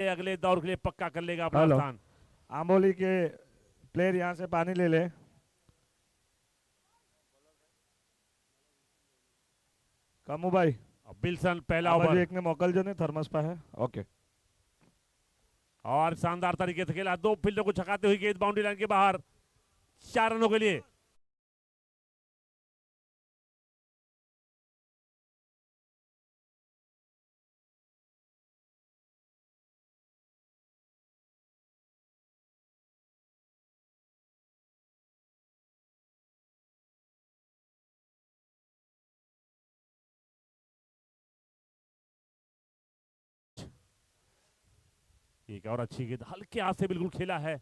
अगले दौर के लिए पक्का कर लेगा अपना हेलो। स्थान। आंबोली के प्लेयर यहाँ से पानी ले ले। कमू भाई। और विल्सन पहला આ બાજુ ओवर। એકને મોકલજો ને થર્મસ પાસે। ઓકે। और शानदार तरीके से खेला, दो फील्डर को छकाते हुए गेंद बाउंड्री लाइन के बाहर, 4 रनों के लिए। एक और अच्छी गेंद हल्के हाथ से बिल्कुल खेला है,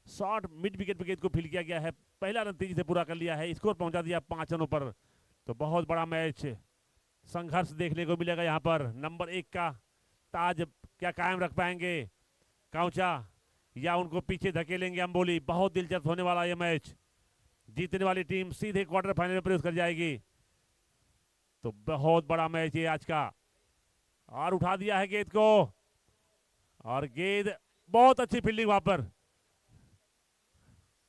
शॉर्ट मिड विकेट पे गेंद को फील्ड किया गया है। पहला रन तेजी से पूरा कर लिया है, स्कोर पहुंचा दिया 5 रनों पर। तो बहुत बड़ा मैच संघर्ष देखने को मिलेगा यहाँ पर। नंबर 1 का ताज क्या कायम रख पाएंगे काउचा, या उनको पीछे धकेलेंगे अंबोली। बहुत दिलचस्प होने वाला यह मैच। जीतने वाली टीम सीधे क्वार्टर फाइनल में प्रवेश कर जाएगी। तो बहुत बड़ा मैच है आज का। और उठा दिया है गेंद को, और गेंद बहुत अच्छी फील्डिंग वहां पर,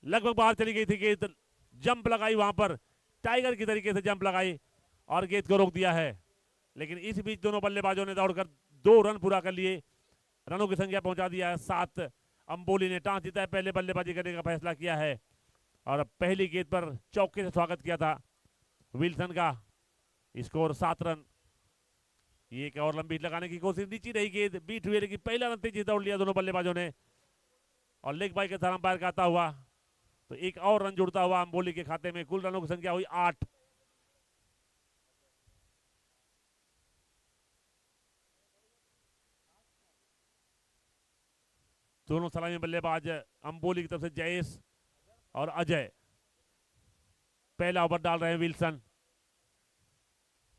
लगभग बाहर चली गई थी गेंद। जंप लगाई वहां पर, टाइगर की तरीके से जंप लगाई और गेंद को रोक दिया है। लेकिन इस बीच दोनों बल्लेबाजों ने दौड़कर 2 रन पूरा कर लिए, रनों की संख्या पहुंचा दिया है 7। अंबोली ने टॉस जीता है, पहले बल्लेबाजी करने का फैसला किया है और पहली गेंद पर चौके से स्वागत किया था विल्सन का। Score 7 run. ये एक और लंबी लगाने की कोशिश, नीचे रही गेंद, बीट हुई, लेकिन पहला रन तेजी दौड़ लिया दोनों बल्लेबाजों ने। और लेग बाई के साथ अंपायर का आता हुआ तो एक और रन जुड़ता हुआ अंबोली के खाते में। कुल रनों की संख्या हुई 8। दोनों सलामी बल्लेबाज अंबोली की तरफ से जयेश और अजय। पहला ओवर डाल रहे हैं विल्सन।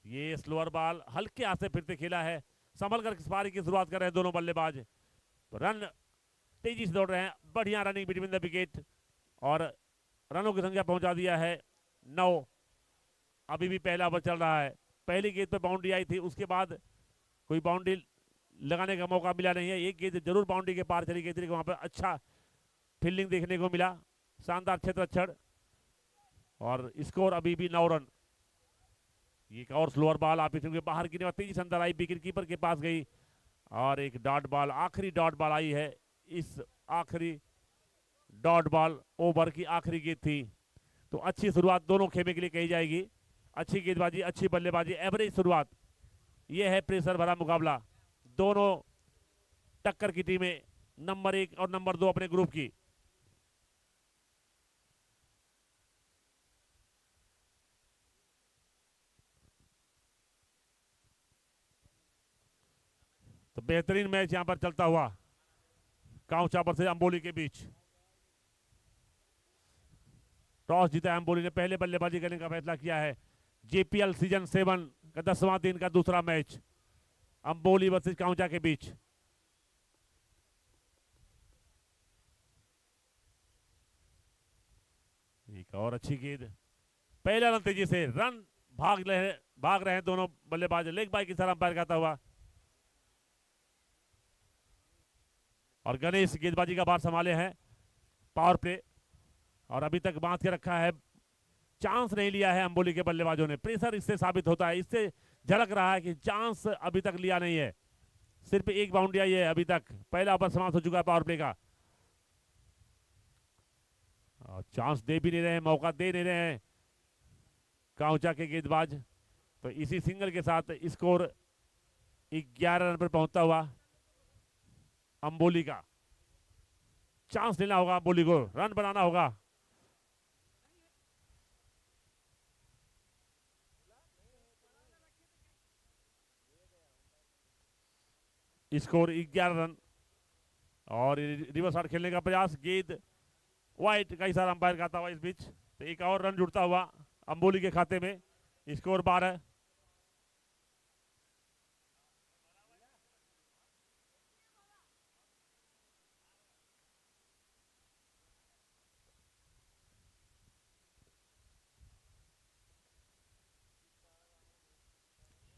ये स्लोअर बॉल हल्के हाथ से फिरते खेला है, संभल कर इस पारी की शुरुआत कर रहे हैं दोनों बल्लेबाज। रन तेजी से दौड़ रहे हैं, बढ़िया रनिंग बिटवीन द विकेट, और रनों की संख्या पहुंचा दिया है 9। अभी भी पहला ओवर चल रहा है। पहली गेंद पर बाउंड्री आई थी, उसके बाद कोई बाउंड्री लगाने का मौका मिला नहीं है। एक गेंद जरूर बाउंड्री के पार चली गई थी, लेकिन वहां पर अच्छा फील्डिंग देखने को मिला, शानदार क्षेत्ररक्षण। और स्कोर अभी भी 9 रन। एक और स्लोअर बॉल आप के बाहर की तेजी से अंदर आई, विकेट कीपर के पास गई, और एक डॉट बॉल, आखिरी डॉट बॉल आई है। इस आखिरी डॉट बॉल ओवर की आखिरी गेंद थी। तो अच्छी शुरुआत दोनों खेमे के लिए कही जाएगी। अच्छी गेंदबाजी, अच्छी बल्लेबाजी, एवरेज शुरुआत। यह है प्रेशर भरा मुकाबला, दोनों टक्कर की टीमें, नंबर 1 और नंबर 2 अपने ग्रुप की। तो बेहतरीन मैच यहां पर चलता हुआ काउचा पर से अंबोली के बीच। टॉस जीता है अंबोली ने, पहले बल्लेबाजी करने का फैसला किया है। जेपीएल सीजन 7 का 10वां दिन का दूसरा मैच अंबोली वर्सेस काउचा के बीच। एक और अच्छी गेंद, पहला रन तेजी से, रन भाग रहे हैं दोनों बल्लेबाज। लेग बाई की तरह अंपायर कहता हुआ, और गणेश गेंदबाजी का भार संभाले हैं। पावर प्ले, और अभी तक बांध के रखा है, चांस नहीं लिया है अंबोली के बल्लेबाजों ने। प्रेशर इससे साबित होता है, इससे झलक रहा है कि चांस अभी तक लिया नहीं है। सिर्फ एक बाउंड्री आई है अभी तक, पहला ओवर समाप्त हो चुका है पावर प्ले का। और चांस दे भी नहीं रहे हैं, मौका दे नहीं रहे हैं काउचा के गेंदबाज। तो इसी सिंगल के साथ स्कोर 11 रन पर पहुंचता हुआ अंबोली का। चांस लेना होगा अंबोली को, रन बनाना होगा। स्कोर 11 रन, और रिवर्स शॉट खेलने का प्रयास, गेंद वाइट का इशारा अंपायर कहता हुआ इस बीच। तो एक और रन जुड़ता हुआ अंबोली के खाते में, स्कोर 12।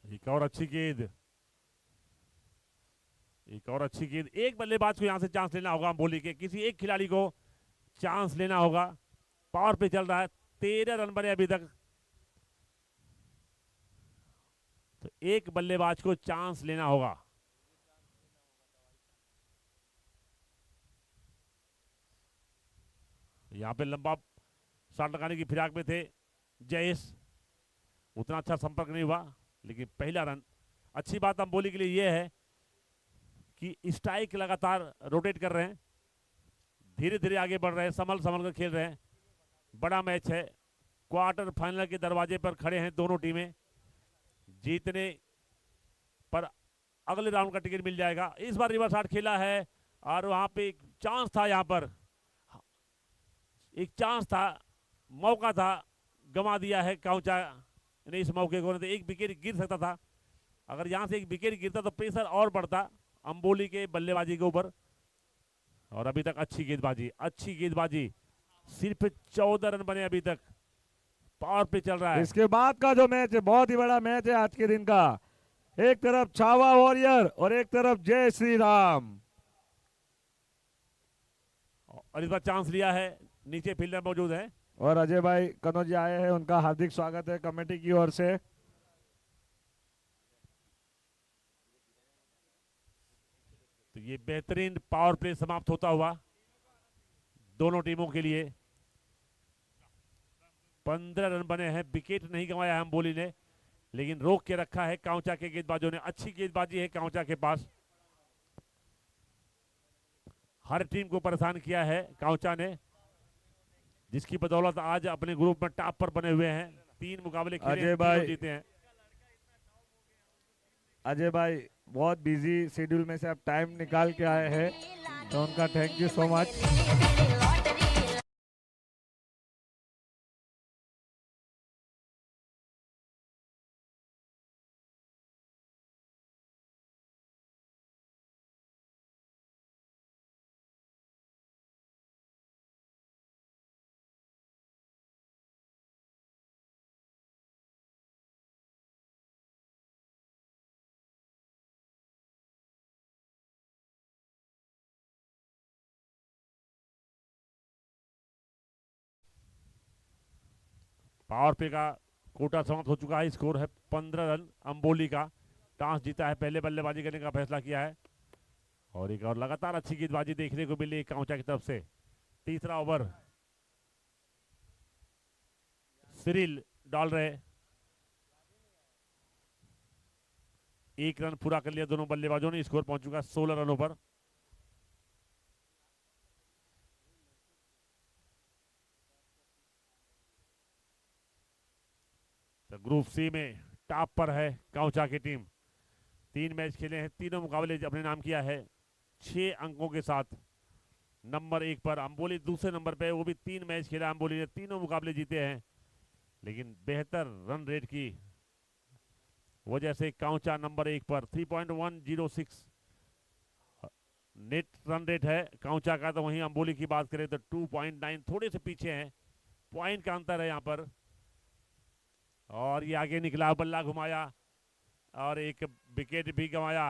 एक और अच्छी गेंद, एक और अच्छी गेंद, एक बल्लेबाज को यहां से चांस लेना होगा अंबोली के, किसी एक खिलाड़ी को चांस लेना होगा। पावर पे चल रहा है, 13 रन बने अभी तक, तो एक बल्लेबाज को चांस लेना होगा। यहां पे लंबा शॉट लगाने की फिराक में थे जयेश, उतना अच्छा संपर्क नहीं हुआ, लेकिन पहला रन। अच्छी बात अंबोली के लिए यह है कि स्ट्राइक लगातार रोटेट कर रहे हैं, धीरे धीरे आगे बढ़ रहे हैं, संभल संभल कर खेल रहे हैं। बड़ा मैच है, क्वार्टर फाइनल के दरवाजे पर खड़े हैं दोनों टीमें, जीतने पर अगले राउंड का टिकट मिल जाएगा। इस बार रिवर्स शॉट खेला है और वहां पे एक चांस था, यहां पर एक चांस था, मौका था, गंवा दिया है काउचा ने इस मौके को। तो एक विकेट गिर सकता था, अगर यहां से एक विकेट गिरता तो प्रेशर और बढ़ता अंबोली के बल्लेबाजी के ऊपर। और अभी तक अच्छी गेंदबाजी, अच्छी गेंदबाजी, सिर्फ 14 रन बने अभी तक, पावर पे चल रहा है। इसके बाद का जो मैच है बहुत ही बड़ा मैच है आज के दिन का। एक तरफ छावा वॉरियर और एक तरफ जय श्री राम। और इस बार चांस लिया है, नीचे फील्डर मौजूद है। और अजय भाई कनौजी आए हैं, उनका हार्दिक स्वागत है कमेटी की ओर से। तो ये बेहतरीन पावर प्ले समाप्त होता हुआ दोनों टीमों के लिए। 15 रन बने हैं, विकेट नहीं गंवाया है अंबोली ने, लेकिन रोक के रखा है काउचा के गेंदबाजों ने। अच्छी गेंदबाजी है काउचा के पास, हर टीम को परेशान किया है काउचा ने, जिसकी बदौलत आज अपने ग्रुप में टॉप पर बने हुए हैं। 3 मुकाबले खेले, अजय तीनों भाई, जीते हैं। अजय भाई बहुत बिजी शेड्यूल में से अब टाइम निकाल के आए हैं, तो उनका thank you so much. Power play का कोटा समाप्त हो चुका है, स्कोर है 15 रन अंबोली का। टॉस जीता है, पहले बल्लेबाजी करने का फैसला किया है, और एक और लगातार अच्छी गेंदबाजी देखने को मिली काउचा की तरफ से। तीसरा ओवर सिरिल डाल रहे, 1 रन पूरा कर लिया दोनों बल्लेबाजों ने, स्कोर पहुंच चुका 16 रनों पर। तो ग्रुप सी में टॉप पर है काउचा की टीम, 3 मैच खेले हैं, तीनों मुकाबले अपने नाम किया है, 6 अंकों के साथ नंबर 1 पर। अंबोली दूसरे नंबर पे, वो भी 3 मैच खेला अंबोली ने, तीनों मुकाबले जीते हैं, लेकिन बेहतर रन रेट की वजह से काउचा नंबर 1 पर। 3.106 नेट रन रेट है काउचा का, तो वहीं अंबोली की बात करें तो 2.9, थोड़े से पीछे हैं, पॉइंट का अंतर है यहाँ पर। और ये आगे निकला, बल्ला घुमाया और एक विकेट भी गंवाया।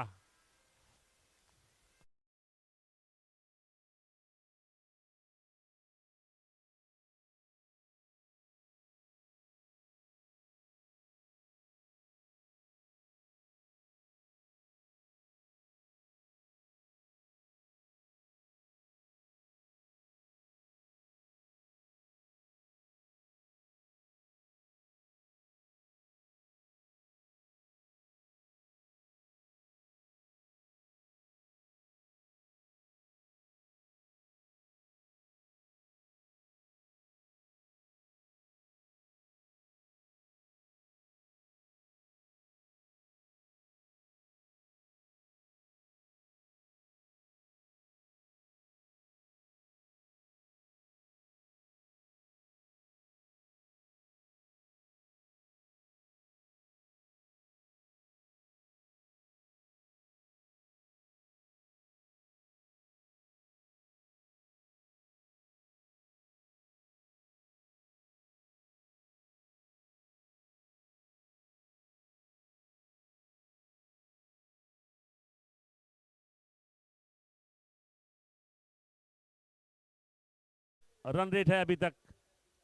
रन रेट है अभी तक।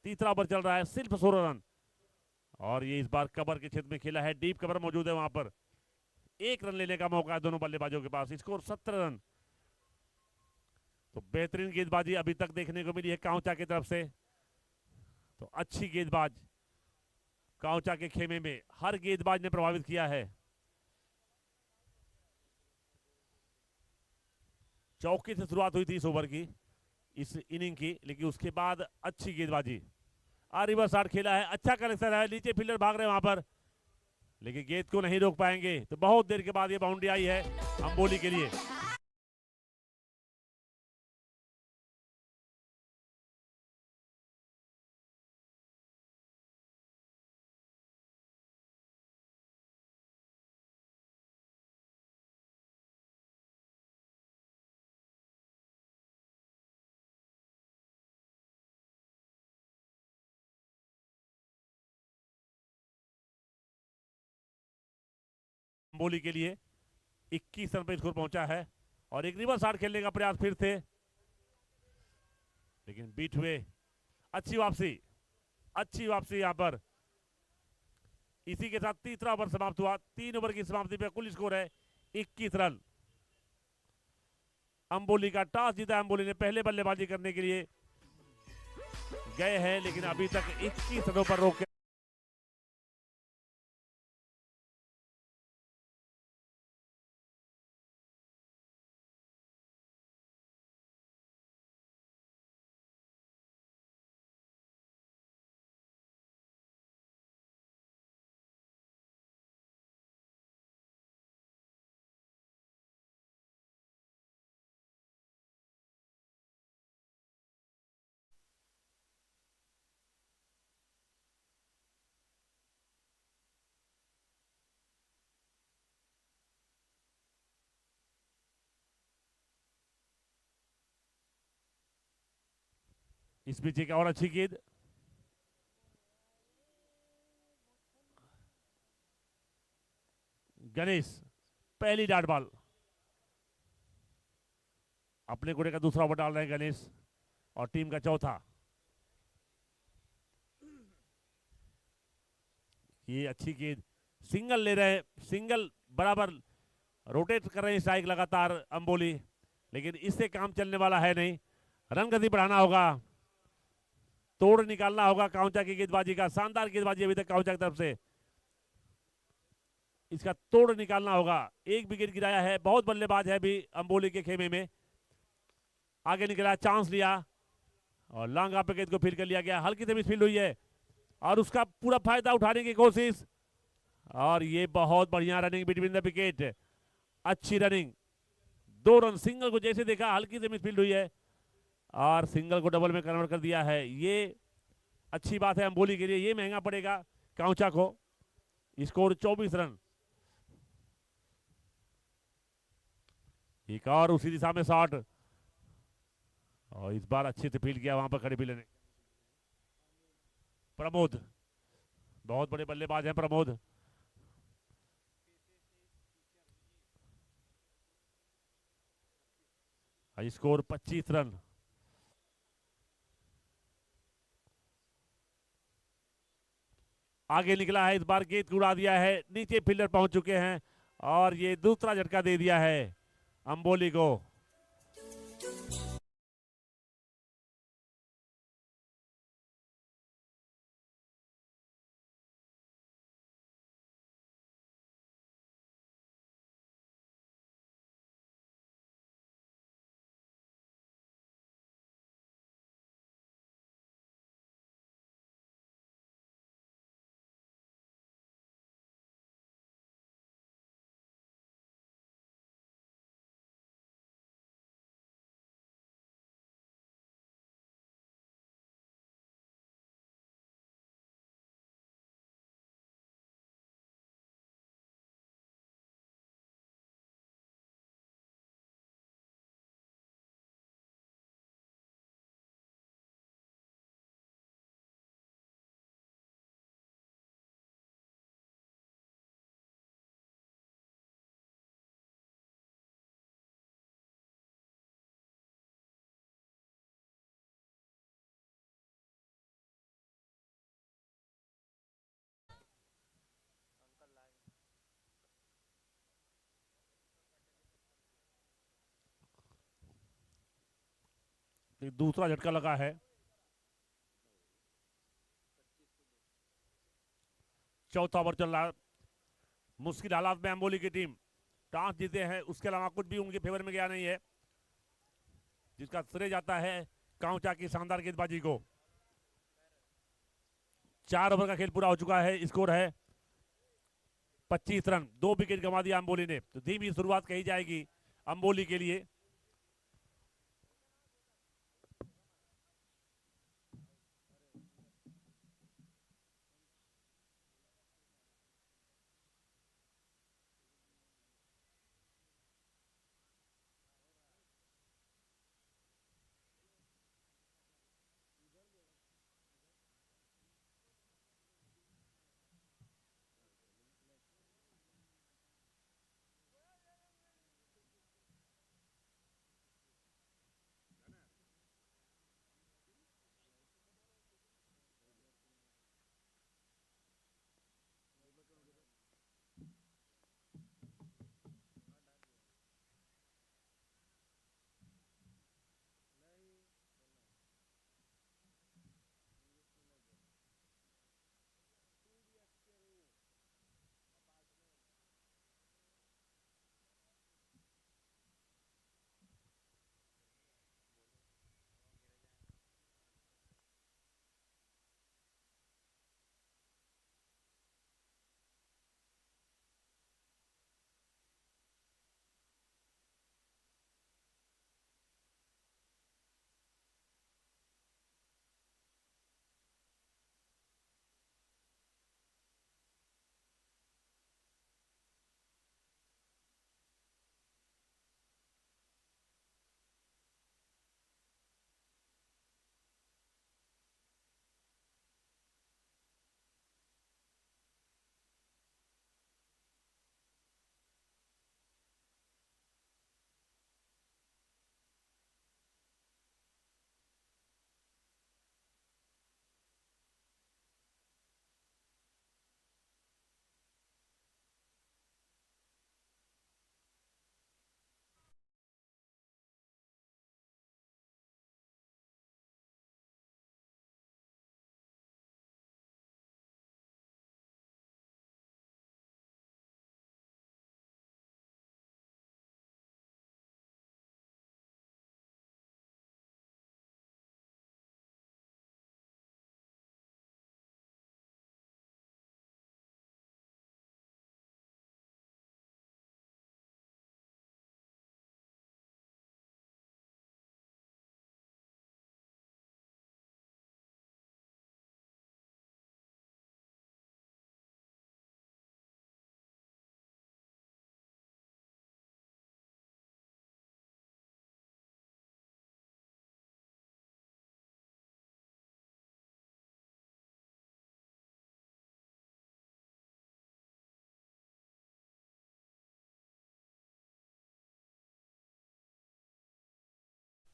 तीसरा ओवर चल रहा है, सिर्फ 16 रन। और ये इस बार कवर के क्षेत्र में खेला है, डीप कवर मौजूद है वहां पर। 1 रन लेने का मौका है दोनों बल्लेबाजों के पास। Score 17 run. तो बेहतरीन गेंदबाजी अभी तक देखने को मिली है काउचा की तरफ से। तो अच्छी गेंदबाज काउचा के खेमे में हर गेंदबाज ने प्रभावित किया है। चौके से शुरुआत हुई थी इस ओवर की, इस इनिंग की, लेकिन उसके बाद अच्छी गेंदबाजी। रिवर्स शॉट खेला है, अच्छा कलेक्शन है, नीचे फील्डर भाग रहे हैं वहां पर, लेकिन गेंद को नहीं रोक पाएंगे। तो बहुत देर के बाद ये बाउंड्री आई है अंबोली के लिए। अंबोली के लिए 21 रन पर स्कोर पहुंचा है। और एक रिवर्स शॉट खेलने का प्रयास फिर थे, लेकिन बीट हुए। अच्छी वापसी, अच्छी वापसी यहां पर। इसी के साथ तीसरा ओवर समाप्त हुआ। 3 ओवर की समाप्ति पे कुल स्कोर है 21 रन। अंबोली का टॉस जीता। अंबोली ने पहले बल्लेबाजी करने के लिए गए हैं, लेकिन अभी तक 21 रनों पर रोक। इस बीच एक और अच्छी गेंद, गणेश पहली डॉट बॉल। अपने घोड़े का दूसरा ओवर डाल रहे हैं गणेश, और टीम का चौथा। ये अच्छी गेंद, सिंगल ले रहे हैं, सिंगल बराबर रोटेट कर रहे हैं स्ट्राइक लगातार अंबोली, लेकिन इससे काम चलने वाला है नहीं। रन गति बढ़ाना होगा, तोड़ निकालना होगा काउंचा की गेंदबाजी का। शानदार गेंदबाजी अभी तक काउंचा की तरफ से, इसका तोड़ निकालना होगा। एक विकेट गिराया है, बहुत बल्लेबाज है अभी अंबोली के खेमे में। आगे निकला, चांस लिया और लॉन्ग ऑफ पे गेंद को फील्ड कर लिया गया। हल्की से मिसफील्ड हुई है और उसका पूरा फायदा उठाने की कोशिश। और ये बहुत बढ़िया रनिंग बिटवीन द विकेट, अच्छी रनिंग। 2 रन, सिंगल को जैसे देखा हल्की से मिसफील्ड हुई है और सिंगल को डबल में कन्वर्ट कर दिया है। ये अच्छी बात है अंबोली के लिए, ये महंगा पड़ेगा काउचा को। Score 24 run. एक और उसी दिशा में शॉट, और इस बार अच्छे से फील्ड किया वहां पर खड़े फील्डर ने। प्रमोद, बहुत बड़े बल्लेबाज हैं प्रमोद। Score 25 run. आगे निकला है, इस बार गेंद उड़ा दिया है, नीचे फील्डर पहुंच चुके हैं और ये दूसरा झटका दे दिया है अंबोली को। तो दूसरा झटका लगा है। चौथा ओवर चल रहा है। मुश्किल हालात में अम्बोली की टीम टॉस जीते हैं, उसके अलावा कुछ भी उनके फेवर में गया नहीं है, जिसका श्रेय जाता है काउचा की शानदार गेंदबाजी को। 4 ओवर का खेल पूरा हो चुका है, स्कोर है 25 रन। 2 विकेट गंवा दिया अम्बोली ने, तो धीमी शुरुआत कही जाएगी अम्बोली के लिए।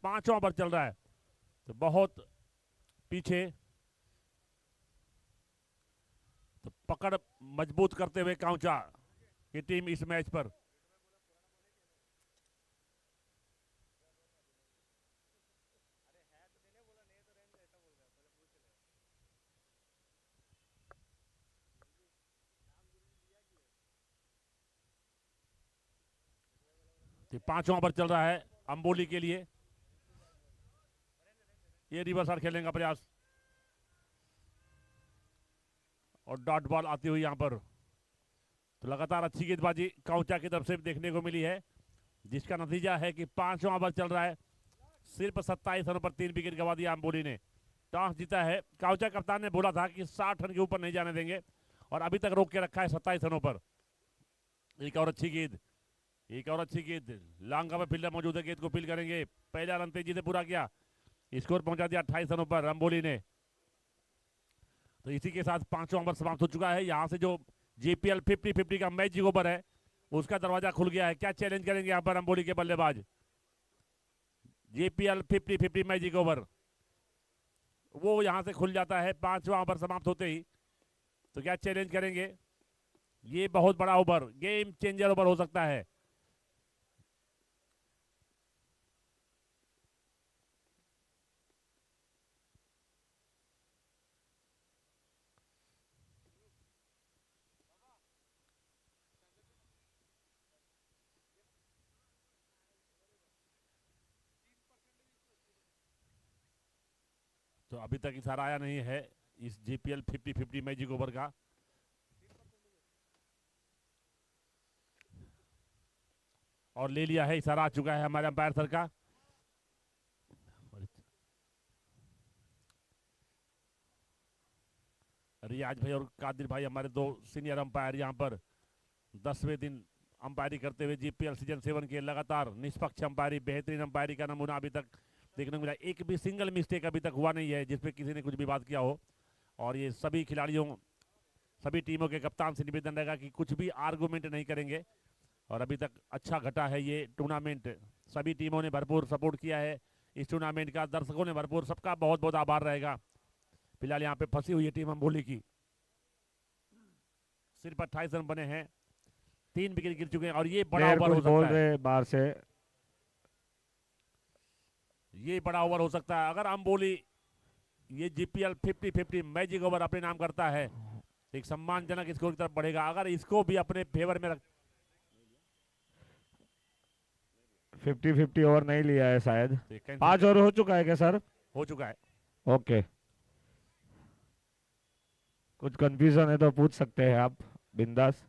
पांचवा ओवर चल रहा है, तो बहुत पीछे, तो पकड़ मजबूत करते हुए काउचा की टीम इस मैच पर। तो पांचवा ओवर चल रहा है अम्बोली के लिए। ये रिवर्स आर खेलने का प्रयास, और डॉट बॉल आती हुई यहां पर। तो लगातार अच्छी गेंदबाजी काउचा की तरफ से देखने को मिली है, जिसका नतीजा है कि पांचवा ओवर चल रहा है। सिर्फ 27 रनों पर 3 विकेट गंवा दिया अम्बोली ने, टॉस जीता है। काउचा कप्तान ने बोला था कि 60 रन के ऊपर नहीं जाने देंगे, और अभी तक रोक के रखा है 27 रनों पर। एक और अच्छी गेंद, एक और अच्छी गेंद, लांगा में फील्डर मौजूद है, गेंद को फील करेंगे। पहला रन तेजी से पूरा किया, स्कोर पहुंचा दिया 28 रनों पर अम्बोली ने। तो इसी के साथ पांचवा ओवर समाप्त हो चुका है। यहां से जो जेपीएल 50-50 का मैजिक ओवर है, उसका दरवाजा खुल गया है। क्या चैलेंज करेंगे यहां पर अम्बोली के बल्लेबाज? जेपीएल 50-50 मैजिक ओवर, वो यहां से खुल जाता है पांचवा ओवर समाप्त होते ही। तो क्या चैलेंज करेंगे? ये बहुत बड़ा ओवर, गेम चेंजर ओवर हो सकता है। तो अभी तक इशारा आया नहीं है इस जीपीएल 50-50 मैजिक ओवर का। और ले लिया है, इशारा आ चुका है हमारे अंपायर सर का। रियाज भाई और कादिर भाई हमारे दो सीनियर अंपायर यहाँ पर 10वें दिन अंपायरी करते हुए जीपीएल सीजन 7 के लगातार निष्पक्ष अंपायरी, बेहतरीन अंपायरी का नमूना अभी तक देखने को मिला। एक भी सिंगल मिस्टेक अभी तक हुआ नहीं है जिसपे किसी ने कुछ भी बात किया हो। और ये सभी खिलाड़ियों, सभी टीमों के कप्तान से निवेदन रहेगा कि कुछ भी आर्गूमेंट नहीं करेंगे। और अभी तक अच्छा घटा है ये टूर्नामेंट, सभी टीमों ने भरपूर सपोर्ट किया है इस टूर्नामेंट का, दर्शकों ने भरपूर, सबका बहुत बहुत आभार रहेगा। फिलहाल यहाँ पे फंसी हुई है टीम अम्बोली की, सिर्फ 28 रन बने हैं, 3 विकेट गिर चुके हैं। और ये बड़ा प्लेयर ओवर हो कुछ बोल सकता है, रहे बाहर से। ये बड़ा ओवर हो सकता है अगर अम्बोली ये जीपीएल 50-50 मैजिक ओवर अपने नाम करता है, एक सम्मानजनक स्कोर की तरफ बढ़ेगा। अगर इसको भी अपने फेवर में रख 50-50 ओवर नहीं लिया है शायद। तो 5 ओवर हो चुका है क्या सर? हो चुका है। ओके, कुछ कंफ्यूजन है तो पूछ सकते हैं आप, बिंदास।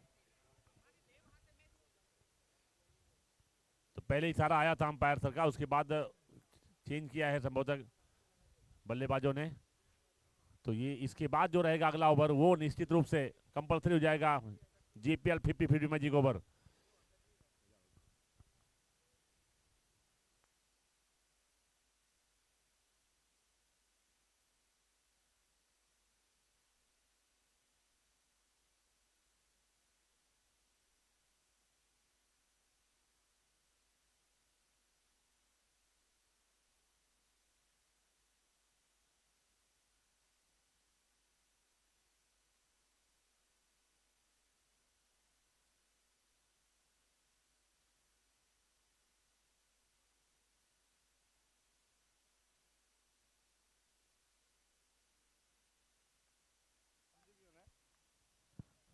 तो पहले इशारा आया था अंपायर सर का, उसके बाद चेंज किया है संभवतः बल्लेबाजों ने। तो ये इसके बाद जो रहेगा अगला ओवर वो निश्चित रूप से कंपलसरी हो जाएगा जीपीएल 50-50 मैजिक ओवर।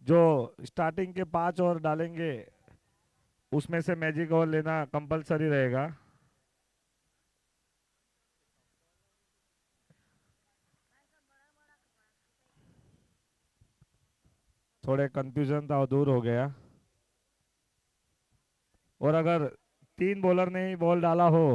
जो स्टार्टिंग के 5 ओवर डालेंगे उसमें से मैजिक ओवर लेना कंपलसरी रहेगा। थोड़े कंफ्यूजन था वो दूर हो गया। और अगर 3 बॉलर ने ही बॉल डाला हो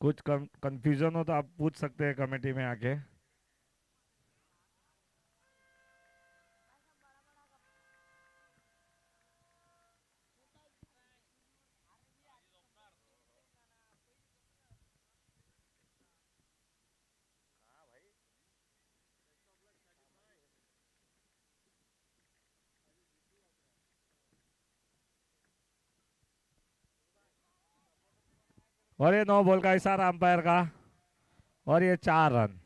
कुछ कंफ्यूजन हो तो आप पूछ सकते हैं कमेटी में आके। और ये 9 बॉल का इशारा अंपायर का, और ये 4 रन।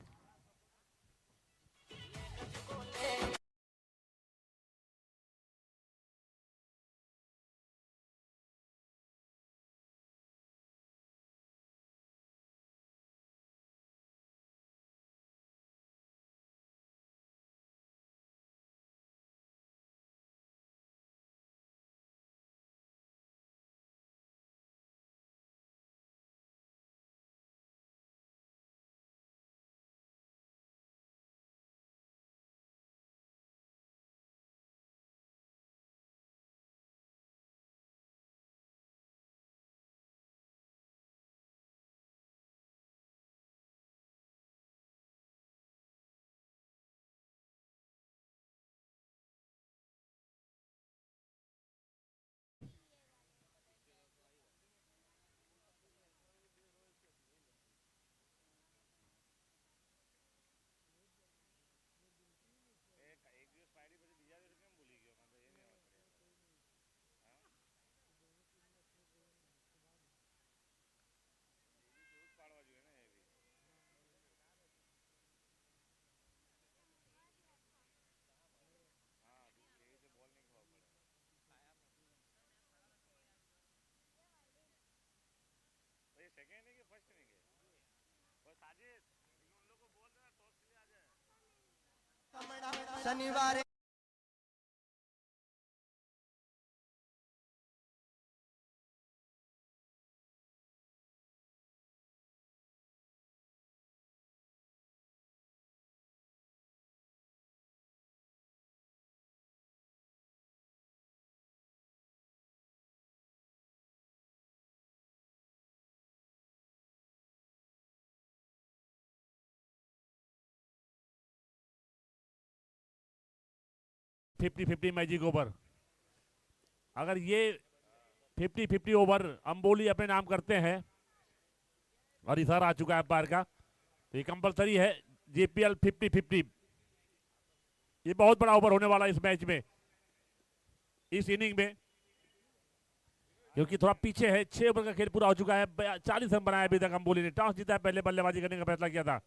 शनिवार फिफ्टी फिफ्टी मैजिक ओवर। अगर ये 50-50 ओवर अंबोली अपने नाम करते हैं और इशारा आ चुका है अंपायर का, तो ये कंपलसरी है जेपीएल 50-50। ये बहुत बड़ा ओवर होने वाला है इस मैच में, इस इनिंग में, क्योंकि थोड़ा पीछे है। 6 ओवर का खेल पूरा हो चुका है। 40 रन बनाया अभी तक अंबोली ने। टॉस जीता है, पहले बल्लेबाजी करने का फैसला किया था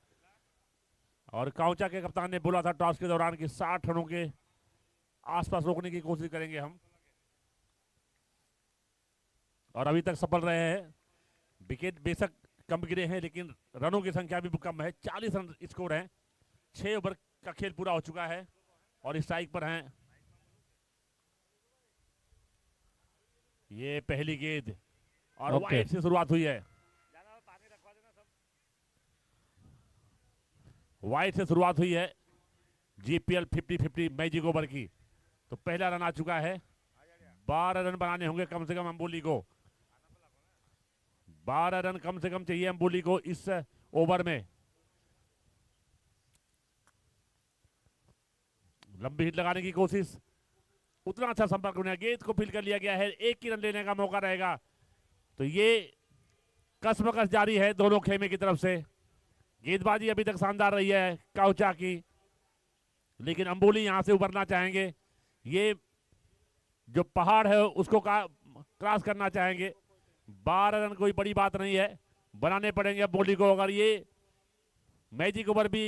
और काउचा के कप्तान ने बोला था टॉस के दौरान कि 60 रनों के आसपास रोकने की कोशिश करेंगे हम, और अभी तक सफल रहे हैं। विकेट बेशक कम गिरे हैं लेकिन रनों की संख्या भी कम है। 40 रन स्कोर है। 6 ओवर का खेल पूरा हो चुका है और स्ट्राइक पर हैं। ये पहली गेंद और वाइड से शुरुआत हुई है। वाइड से शुरुआत हुई है जीपीएल 50-50 मैजिक ओवर की। तो पहला रन आ चुका है। 12 रन बनाने होंगे कम से कम अंबोली को। 12 रन कम से कम चाहिए अंबोली को इस ओवर में। लंबी हिट लगाने की कोशिश, उतना अच्छा संपर्क होने, गेंद को फील कर लिया गया है। एक ही रन लेने का मौका रहेगा। तो ये कसमकस जारी है दोनों खेमे की तरफ से। गेंदबाजी अभी तक शानदार रही है काउचा की, लेकिन अंबोली यहां से उबरना चाहेंगे। ये जो पहाड़ है उसको क्रॉस करना चाहेंगे। 12 रन कोई बड़ी बात नहीं है, बनाने पड़ेंगे अंबोली को। अगर ये मैजिक ओवर भी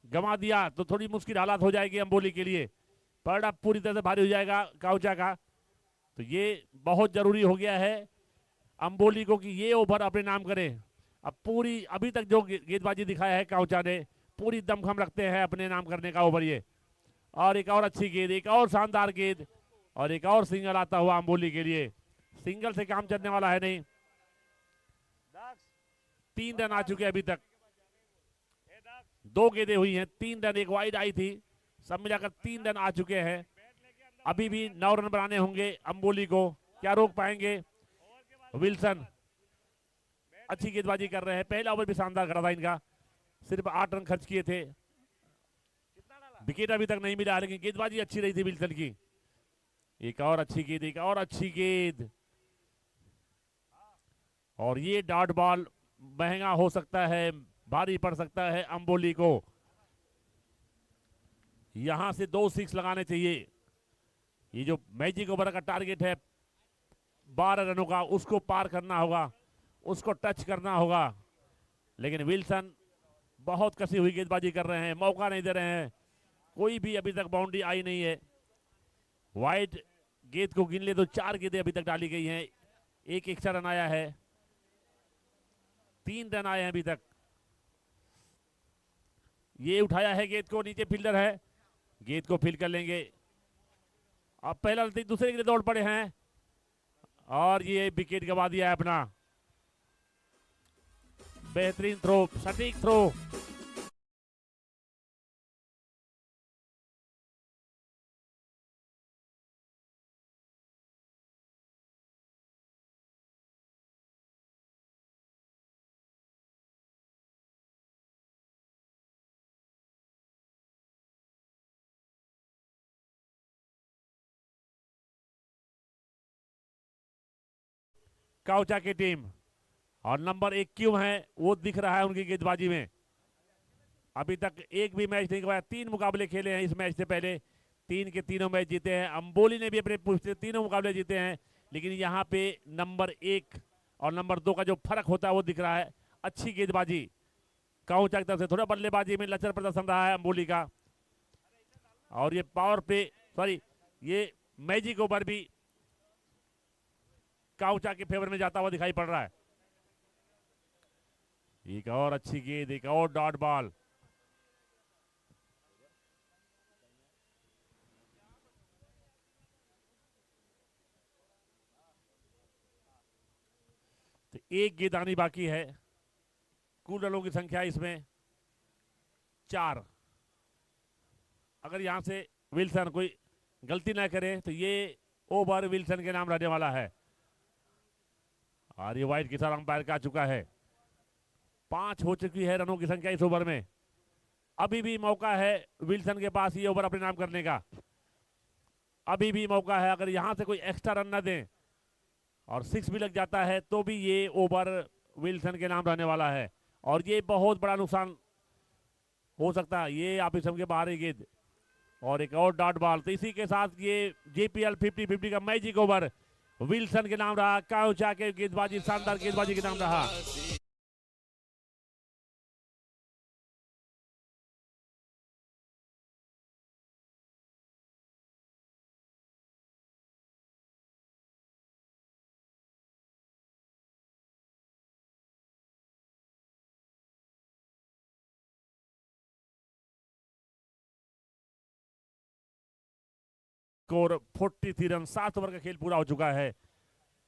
गंवा दिया तो थोड़ी मुश्किल हालात हो जाएगी अंबोली के लिए। पलड़ा पूरी तरह से भारी हो जाएगा काउचा का। तो ये बहुत जरूरी हो गया है अंबोली को कि ये ओवर अपने नाम करें। अब पूरी अभी तक जो गेंदबाजी दिखाया है काउचा ने, पूरी दमखम रखते हैं अपने नाम करने का ओवर ये। और एक और अच्छी गेंद, एक और शानदार गेंद और एक और सिंगल आता हुआ अंबोली के लिए। सिंगल से काम चलने वाला है नहीं। 3 रन आ चुके अभी तक। 2 गेंदें हुई हैं, 3 रन, एक वाइड आई थी, सब मिलाकर 3 रन आ चुके हैं। अभी भी 9 रन बनाने होंगे अंबोली को। क्या रोक पाएंगे विल्सन? अच्छी गेंदबाजी कर रहे हैं। पहला ओवर भी शानदार खड़ा था इनका, सिर्फ 8 रन खर्च किए थे। विकेट अभी तक नहीं मिला, लेकिन गेंदबाजी अच्छी रही थी विल्सन की। एक और अच्छी गेंद, एक और अच्छी गेंद, और ये डॉट बॉल महंगा हो सकता है, भारी पड़ सकता है अंबोली को। यहां से 2 6 लगाने चाहिए। ये जो मैजिक ओवर का टारगेट है 12 रनों का, उसको पार करना होगा, उसको टच करना होगा। लेकिन विल्सन बहुत कसी हुई गेंदबाजी कर रहे हैं, मौका नहीं दे रहे हैं। कोई भी अभी तक बाउंड्री आई नहीं है। वाइड गेंद को गिन ले तो 4 गेंदें अभी तक डाली गई हैं। एक एक्स्ट्रा रन आया है, 3 रन आए हैं अभी तक। ये उठाया है गेंद को, नीचे फील्डर है, गेंद को फील कर लेंगे। अब पहला दूसरे के लिए दौड़ पड़े हैं और ये विकेट गवा दिया है अपना। बेहतरीन थ्रो, सटीक थ्रो। काउचा की टीम और नंबर 1 क्यों है वो दिख रहा है उनकी गेंदबाजी में। अभी तक एक भी मैच नहीं गवाया। 3 मुकाबले खेले हैं इस मैच से पहले, 3 के तीनों मैच जीते हैं। अंबोली ने भी अपने पिछले 3 मुकाबले जीते हैं, लेकिन यहाँ पे नंबर 1 और नंबर 2 का जो फर्क होता है वो दिख रहा है। अच्छी गेंदबाजी काउचा की तरफ से, थोड़ा बल्लेबाजी में लचर प्रदर्शन रहा है अंबोली का। और ये पावर पे, सॉरी, ये मैजिक ओवर भी काउचा के फेवर में जाता हुआ दिखाई पड़ रहा है। एक और अच्छी गेंद, एक और डॉट बॉल। तो एक गेंद आनी बाकी है। कुल रनों की संख्या इसमें 4। अगर यहां से विल्सन कोई गलती ना करे तो ये ओवर विल्सन के नाम रहने वाला है। और ये वाइड के साथ अंपायर का आ चुका है। 5 हो चुकी है रनों की संख्या इस ओवर में। अभी भी मौका है विल्सन के पास ये ओवर अपने नाम करने का। अभी भी मौका है, अगर यहां से कोई एक्स्ट्रा रन ना दें और 6 भी लग जाता है तो भी ये ओवर विल्सन के नाम रहने वाला है। और ये बहुत बड़ा नुकसान हो सकता है। ये आप इस सबके बाहर ही गेंद और एक और डॉट बॉल। तो इसी के साथ ये जेपीएल 50-50 का मैजिक ओवर विल्सन के नाम रहा। काउचा के गेंदबाजी, शानदार गेंदबाजी के नाम रहा। Score 43 run. 7 ओवर का खेल पूरा हो चुका है।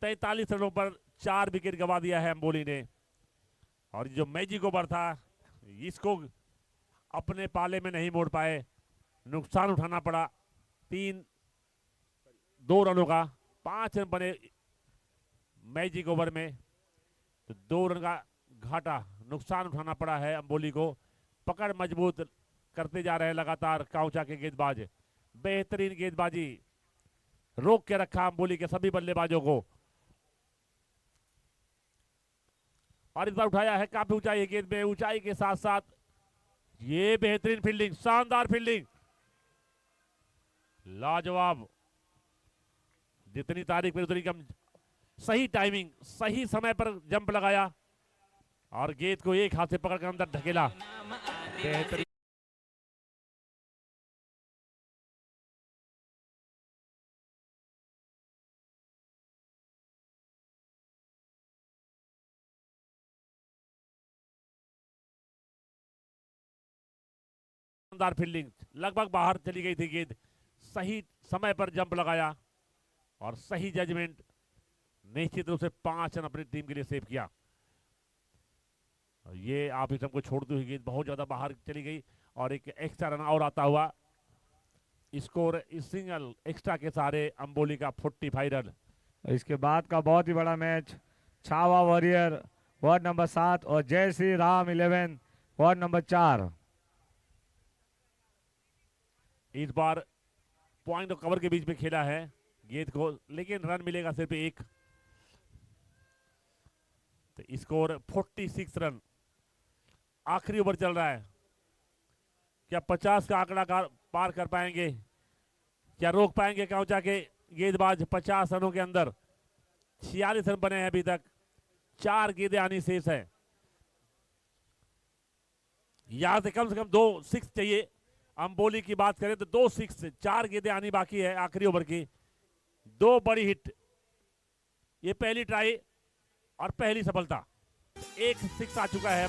43 रनों पर 4 विकेट गंवा दिया है अंबोली ने। और जो मैजिक ओवर था इसको अपने पाले में नहीं मोड़ पाए, नुकसान उठाना पड़ा। 2 रनों का 5 रन बने मैजिक ओवर में, तो 2 रन का घाटा, नुकसान उठाना पड़ा है अंबोली को। पकड़ मजबूत करते जा रहे हैं लगातार काउचा के गेंदबाज। बेहतरीन गेंदबाजी, रोक के रखा अंबोली के सभी बल्लेबाजों को। और इस बार उठाया है काफी ऊंचाई गेंद में, ऊंचाई के साथ साथ ये बेहतरीन फील्डिंग, शानदार फील्डिंग, लाजवाब। जितनी तारीफ करी उतनी कम। सही टाइमिंग, सही समय पर जंप लगाया और गेंद को एक हाथ से पकड़कर अंदर ढकेला। बेहतरीन। शानदार फील्डिंग, लगभग बाहर चली गई थी गेंद। सही समय पर जंप लगाया और सही जजमेंट, निश्चित रूप से 5 रन अपनी टीम के लिए सेव किया। ये आप इस सबको छोड़ती हुई गेंद बहुत ज्यादा बाहर चली गई और एक एक्स्ट्रा रन और आता हुआ। स्कोर इस सिंगल एक्स्ट्रा के सहारे अंबोली का 45 रन। इसके बाद का बहुत ही बड़ा match, Chhava warrior ward number 7 और जय श्री राम 11 वार्ड नंबर 4। इस बार पॉइंट और कवर के बीच में खेला है गेंद को, लेकिन रन मिलेगा सिर्फ 1। तो स्कोर 46 रन। आखिरी ओवर चल रहा है। क्या 50 का आंकड़ा पार कर पाएंगे? क्या रोक पाएंगे काउचा के गेंदबाज 50 रनों के अंदर? 46 रन बने हैं अभी तक, 4 गेंदें आनी शेष है। यहां से कम 2 6 चाहिए। अंबोली की बात करें तो 2 6, 4 गेंदें आनी बाकी है आखिरी ओवर की। 2 बड़ी हिट, ये पहली ट्राई और पहली सफलता। 1 6 आ चुका है।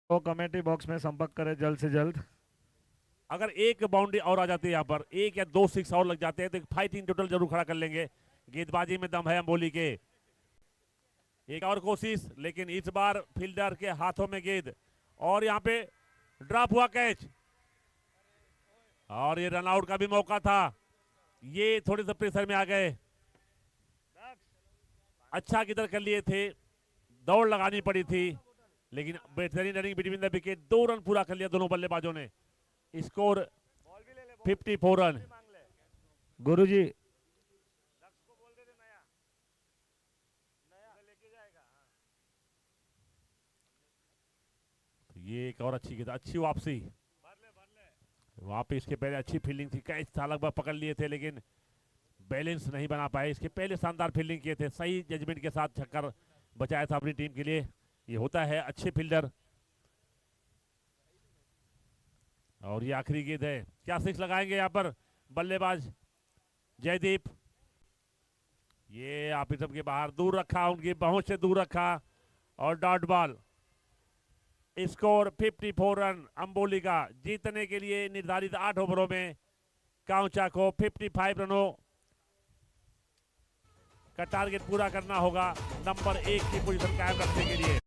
तो कमेटी बॉक्स में संपर्क करें जल्द से जल्द। अगर एक बाउंड्री और आ जाती है यहाँ पर, 1 या 2 6 और लग जाते हैं तो फाइटिंग टोटल जरूर खड़ा कर लेंगे। गेंदबाजी में दम है अंबोली के। एक और कोशिश, लेकिन इस बार फील्डर के हाथों में गेंद और यहाँ पे ड्रॉप हुआ कैच। और ये रन आउट का भी मौका था। ये थोड़े से प्रेशर में आ गए। अच्छा किधर कर लिए थे, दौड़ लगानी पड़ी थी, लेकिन बेहतरीन running between the wicket. 2 run पूरा कर लिया दोनों बल्लेबाजों ने। Score 54 run. गुरुजी ये एक और अच्छी गेंद, अच्छी वापसी। वहां पे इसके पहले अच्छी फील्डिंग थी, कैच था, लगभग पकड़ लिए थे, लेकिन बैलेंस नहीं बना पाए। इसके पहले शानदार फील्डिंग किए थे, सही जजमेंट के साथ छक्कर बचाया था अपनी टीम के लिए। ये होता है अच्छे फील्डर। और ये आखिरी गेंद है, क्या सिक्स लगाएंगे यहाँ पर बल्लेबाज जयदीप। ये आप के बाहर दूर रखा, उनकी पहुंच से दूर रखा और dot ball. Score 54 run Amboli का। जीतने के लिए निर्धारित 8 ओवरों में काउचा को 55 रनों का टारगेट पूरा करना होगा नंबर 1 की पोजीशन कायम रखने के लिए।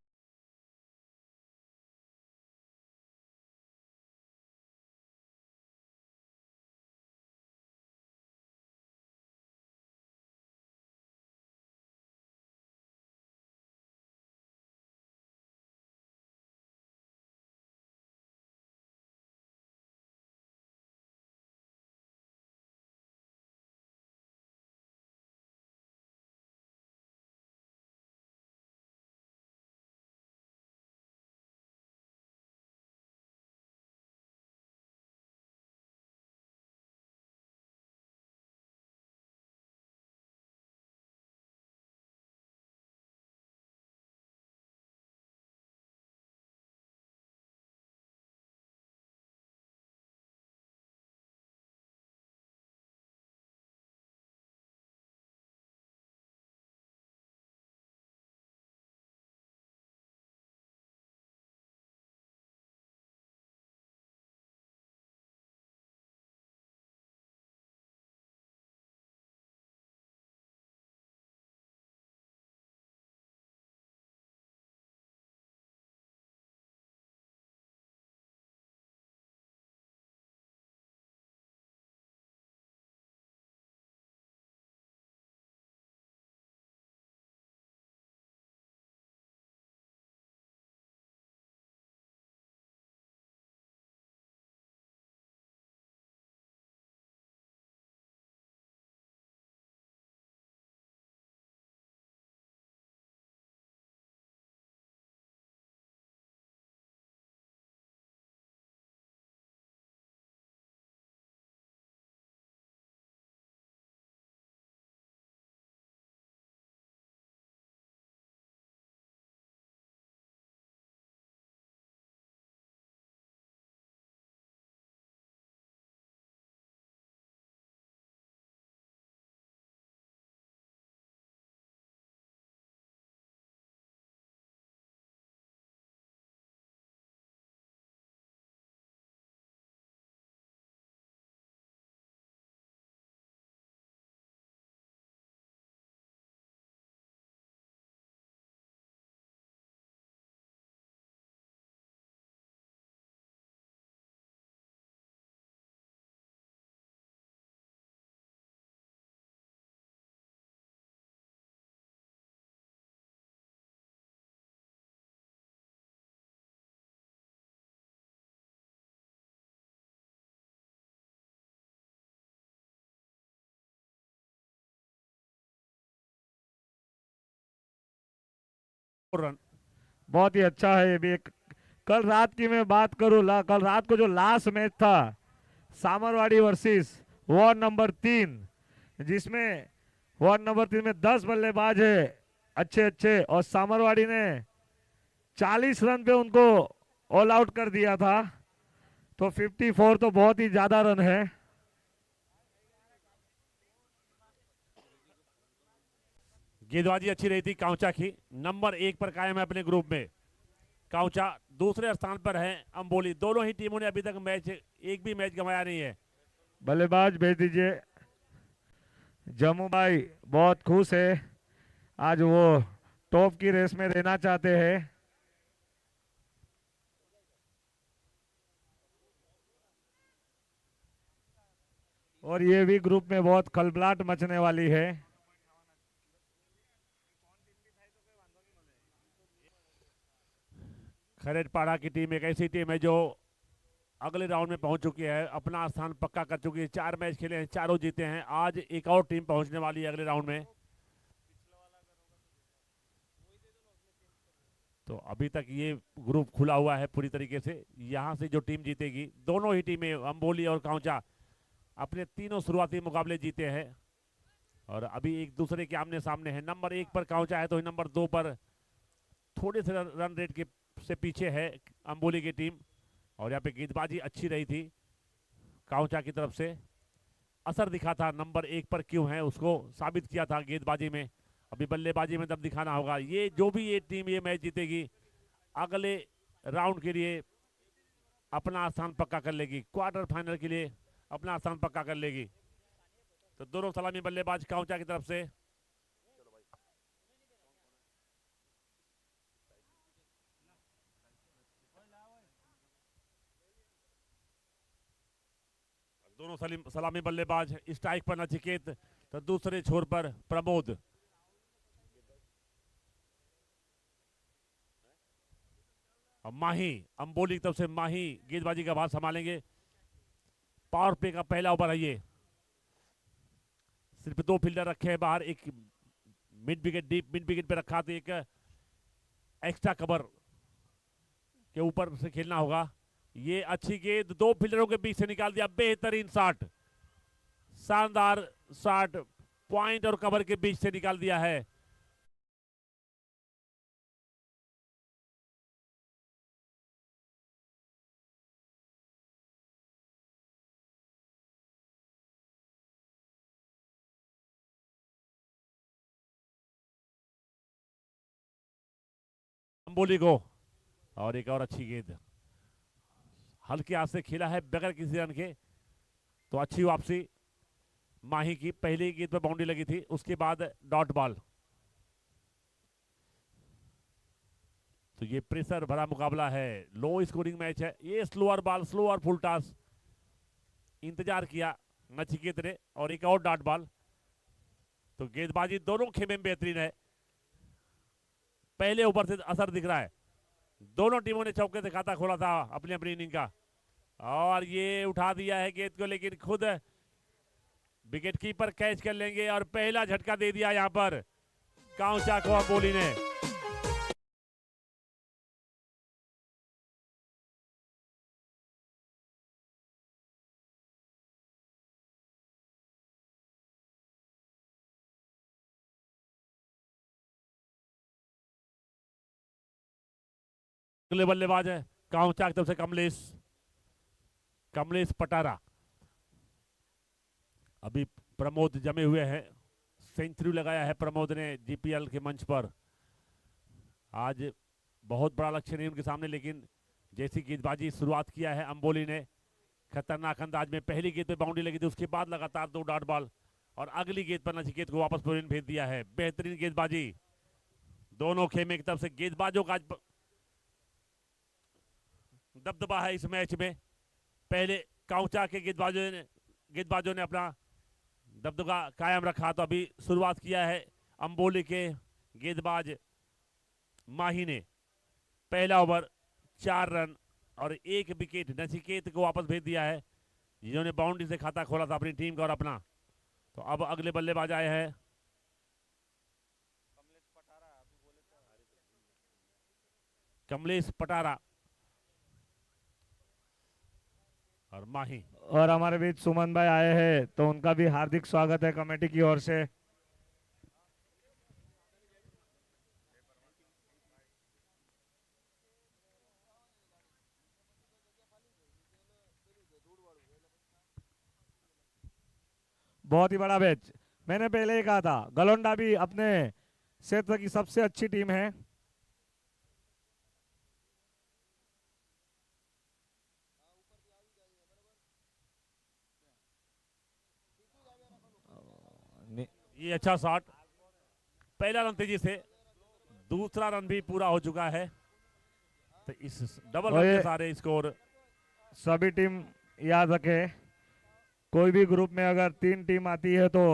रन बहुत ही अच्छा है ये भी एक। कल रात की मैं बात करूँ, कल रात को जो लास्ट मैच था सामरवाड़ी वर्सेस वार्ड नंबर 3, जिसमें वार्ड नंबर 3 में 10 बल्लेबाज है अच्छे अच्छे, और सामरवाड़ी ने 40 रन पे उनको ऑल आउट कर दिया था। तो 54 तो बहुत ही ज्यादा रन है। गेंदबाजी अच्छी रही थी काउचा की, नंबर 1 पर कायम है अपने ग्रुप में। काउचा दूसरे स्थान पर है अंबोली। दोनों ही टीमों ने अभी तक एक भी मैच गंवाया नहीं है। बल्लेबाज भेज दीजिए। जम्मू भाई बहुत खुश है, आज वो टॉप की रेस में रहना चाहते हैं। और ये भी ग्रुप में बहुत खलबलाहट मचने वाली है। खरेड़पाड़ा की टीम एक ऐसी टीम है जो अगले राउंड में पहुंच चुकी है, अपना स्थान पक्का कर चुकी है। 4 मैच खेले हैं, चारों जीते हैं। आज एक और टीम पहुंचने वाली है अगले राउंड में। तो अभी तक ये ग्रुप खुला हुआ है पूरी तरीके से। यहां से जो टीम जीतेगी, दोनों ही टीमें अंबोली और काउचा अपने तीनों शुरुआती मुकाबले जीते हैं। और अभी एक दूसरे के आमने सामने है। नंबर 1 पर काउचा है तो नंबर 2 पर थोड़े से रन रेट के से पीछे है अंबोली की टीम। और यहाँ पे गेंदबाजी अच्छी रही थी काउचा की तरफ से, असर दिखा था नंबर 1 पर क्यों है उसको साबित किया था गेंदबाजी में। अभी बल्लेबाजी में दम दिखाना होगा। ये जो भी ये टीम ये मैच जीतेगी अगले राउंड के लिए अपना स्थान पक्का कर लेगी, क्वार्टर फाइनल के लिए अपना स्थान पक्का कर लेगी। तो दोनों सलामी बल्लेबाज काउचा की तरफ से। दोनों सलामी बल्लेबाज स्ट्राइक पर नचिकेत तो दूसरे छोर पर प्रमोद। अब माही अंबोली की तरफ से माही गेंदबाजी का भार संभालेंगे। पावर प्ले का पहला ओवर है ये। सिर्फ 2 फील्डर रखे हैं बाहर, एक mid wicket deep mid wicket पे रखा तो एक एक्स्ट्रा कवर के ऊपर से खेलना होगा। ये अच्छी गेंद 2 फील्डरों के बीच से निकाल दिया, बेहतरीन शॉट, शानदार शॉट, पॉइंट और कवर के बीच से निकाल दिया है। अंबोली को और एक और अच्छी गेंद हल्के हाथ से खेला है बगैर किसी रन के, तो अच्छी वापसी माही की। पहली गेंद पर बाउंड्री लगी थी, उसके बाद डॉट बॉल। तो ये प्रेशर भरा मुकाबला है, लो स्कोरिंग मैच है। ये slower ball, slower full toss इंतजार किया नचिकेत ने और एक और डॉट बॉल। तो गेंदबाजी दोनों खेमे में बेहतरीन है, पहले ओवर से असर दिख रहा है। दोनों टीमों ने चौके से खाता खोला था अपनी अपनी इनिंग का, और ये उठा दिया है गेंद को, लेकिन खुद विकेट कीपर कैच कर लेंगे और पहला झटका दे दिया यहां पर काउचा को अंबोली ने। अगले बल्लेबाज है काउचा की तरफ से कमलेश पटारा। अभी प्रमोद जमे हुए हैं, सेंचुरी लगाया है प्रमोद ने जीपीएल के मंच पर। आज बहुत बड़ा लक्ष्य नहीं उनके सामने, लेकिन जैसी गेंदबाजी शुरुआत किया है अंबोली ने खतरनाक अंदाज में। पहली गेंद पे बाउंड्री लगी थी, उसके बाद लगातार 2 डॉट बॉल और अगली गेंद पर नचिकेत को वापस पवेलियन भेज दिया है। बेहतरीन गेंदबाजी दोनों खेमे की तरफ से। गेंदबाजों का दबदबा है इस मैच में। पहले काउचा के गेंदबाजों ने अपना दबदबा कायम रखा, तो अभी शुरुआत किया है अंबोली के गेंदबाज माही ने। पहला ओवर 4 रन और 1 विकेट नचिकेत को वापस भेज दिया है, जिन्होंने बाउंड्री से खाता खोला था अपनी टीम का और अपना। तो अब अगले बल्लेबाज आए हैं कमलेश पटारा और माही। और हमारे बीच सुमन भाई आए हैं, तो उनका भी हार्दिक स्वागत है कमेटी की ओर से। बहुत ही बड़ा मैच। मैंने पहले ही कहा था गलोंडा भी अपने क्षेत्र की सबसे अच्छी टीम है। ये अच्छा शॉट, पहला रन तेजी से, दूसरा रन भी पूरा हो चुका है, तो इस डबल रन के सारे स्कोर। सभी टीम याद रखे, कोई भी ग्रुप में अगर 3 टीम आती है तो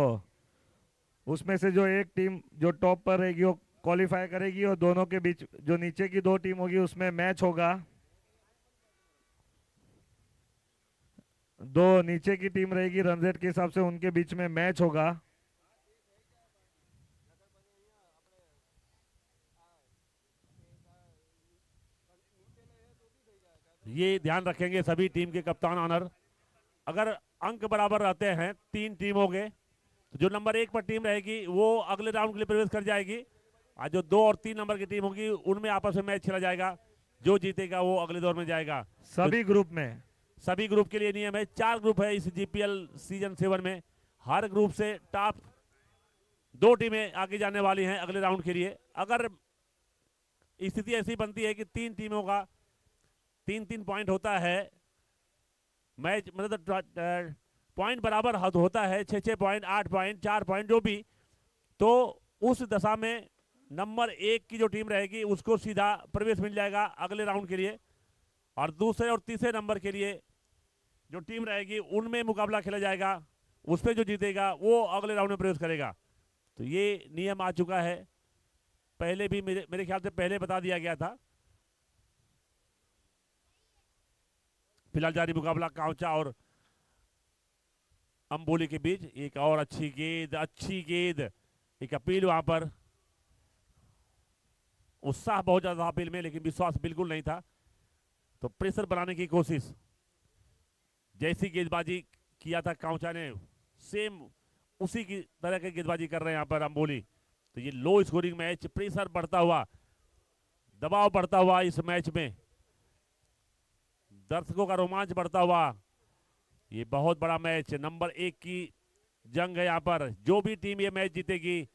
उसमें से जो एक टीम जो टॉप पर रहेगी वो क्वालिफाई करेगी, और दोनों के बीच जो नीचे की 2 टीम होगी उसमें मैच होगा। 2 नीचे की टीम रहेगी रन रेट के हिसाब से, उनके बीच में मैच होगा। ये ध्यान रखेंगे सभी टीम के कप्तान ऑनर, अगर अंक बराबर रहते हैं 3 टीमों के तो जो नंबर 1 पर टीम रहेगी वो अगले राउंड के लिए प्रवेश कर जाएगी। आज जो 2 और 3 नंबर की टीम होगी उनमें आपस में मैच खेला जाएगा। जो जीतेगा वो अगले दौर में जाएगा। सभी ग्रुप में सभी ग्रुप के लिए नियम है, 4 ग्रुप है इस जीपीएल सीजन 7 में। हर ग्रुप से टॉप 2 टीमें आगे जाने वाली हैं अगले राउंड के लिए। अगर स्थिति ऐसी बनती है कि 3 टीमों का 3-3 पॉइंट होता है, मैच मतलब पॉइंट बराबर होता है, 6-6 पॉइंट, 8 पॉइंट, 4 पॉइंट जो भी, तो उस दशा में नंबर 1 की जो टीम रहेगी उसको सीधा प्रवेश मिल जाएगा अगले राउंड के लिए। और दूसरे और तीसरे नंबर के लिए जो टीम रहेगी उनमें मुकाबला खेला जाएगा। उसमें जो जीतेगा वो अगले राउंड में प्रवेश करेगा। तो ये नियम आ चुका है, पहले भी मेरे ख्याल से पहले बता दिया गया था। फिलहाल जारी मुकाबला कांचा और अंबोली के बीच। एक और अच्छी गेंद, एक अपील वहां पर। उत्साह बहुत ज्यादा था अपील में, लेकिन विश्वास बिल्कुल नहीं था। तो प्रेशर बनाने की कोशिश, जैसी गेंदबाजी किया था कांचा ने, सेम उसी की तरह की गेंदबाजी कर रहे हैं यहाँ पर अंबोली। तो ये लो स्कोरिंग मैच, प्रेशर बढ़ता हुआ, दबाव बढ़ता हुआ इस मैच में, दर्शकों का रोमांच बढ़ता हुआ, ये बहुत बड़ा मैच, नंबर 1 की जंग है यहाँ पर। जो भी टीम ये मैच जीतेगी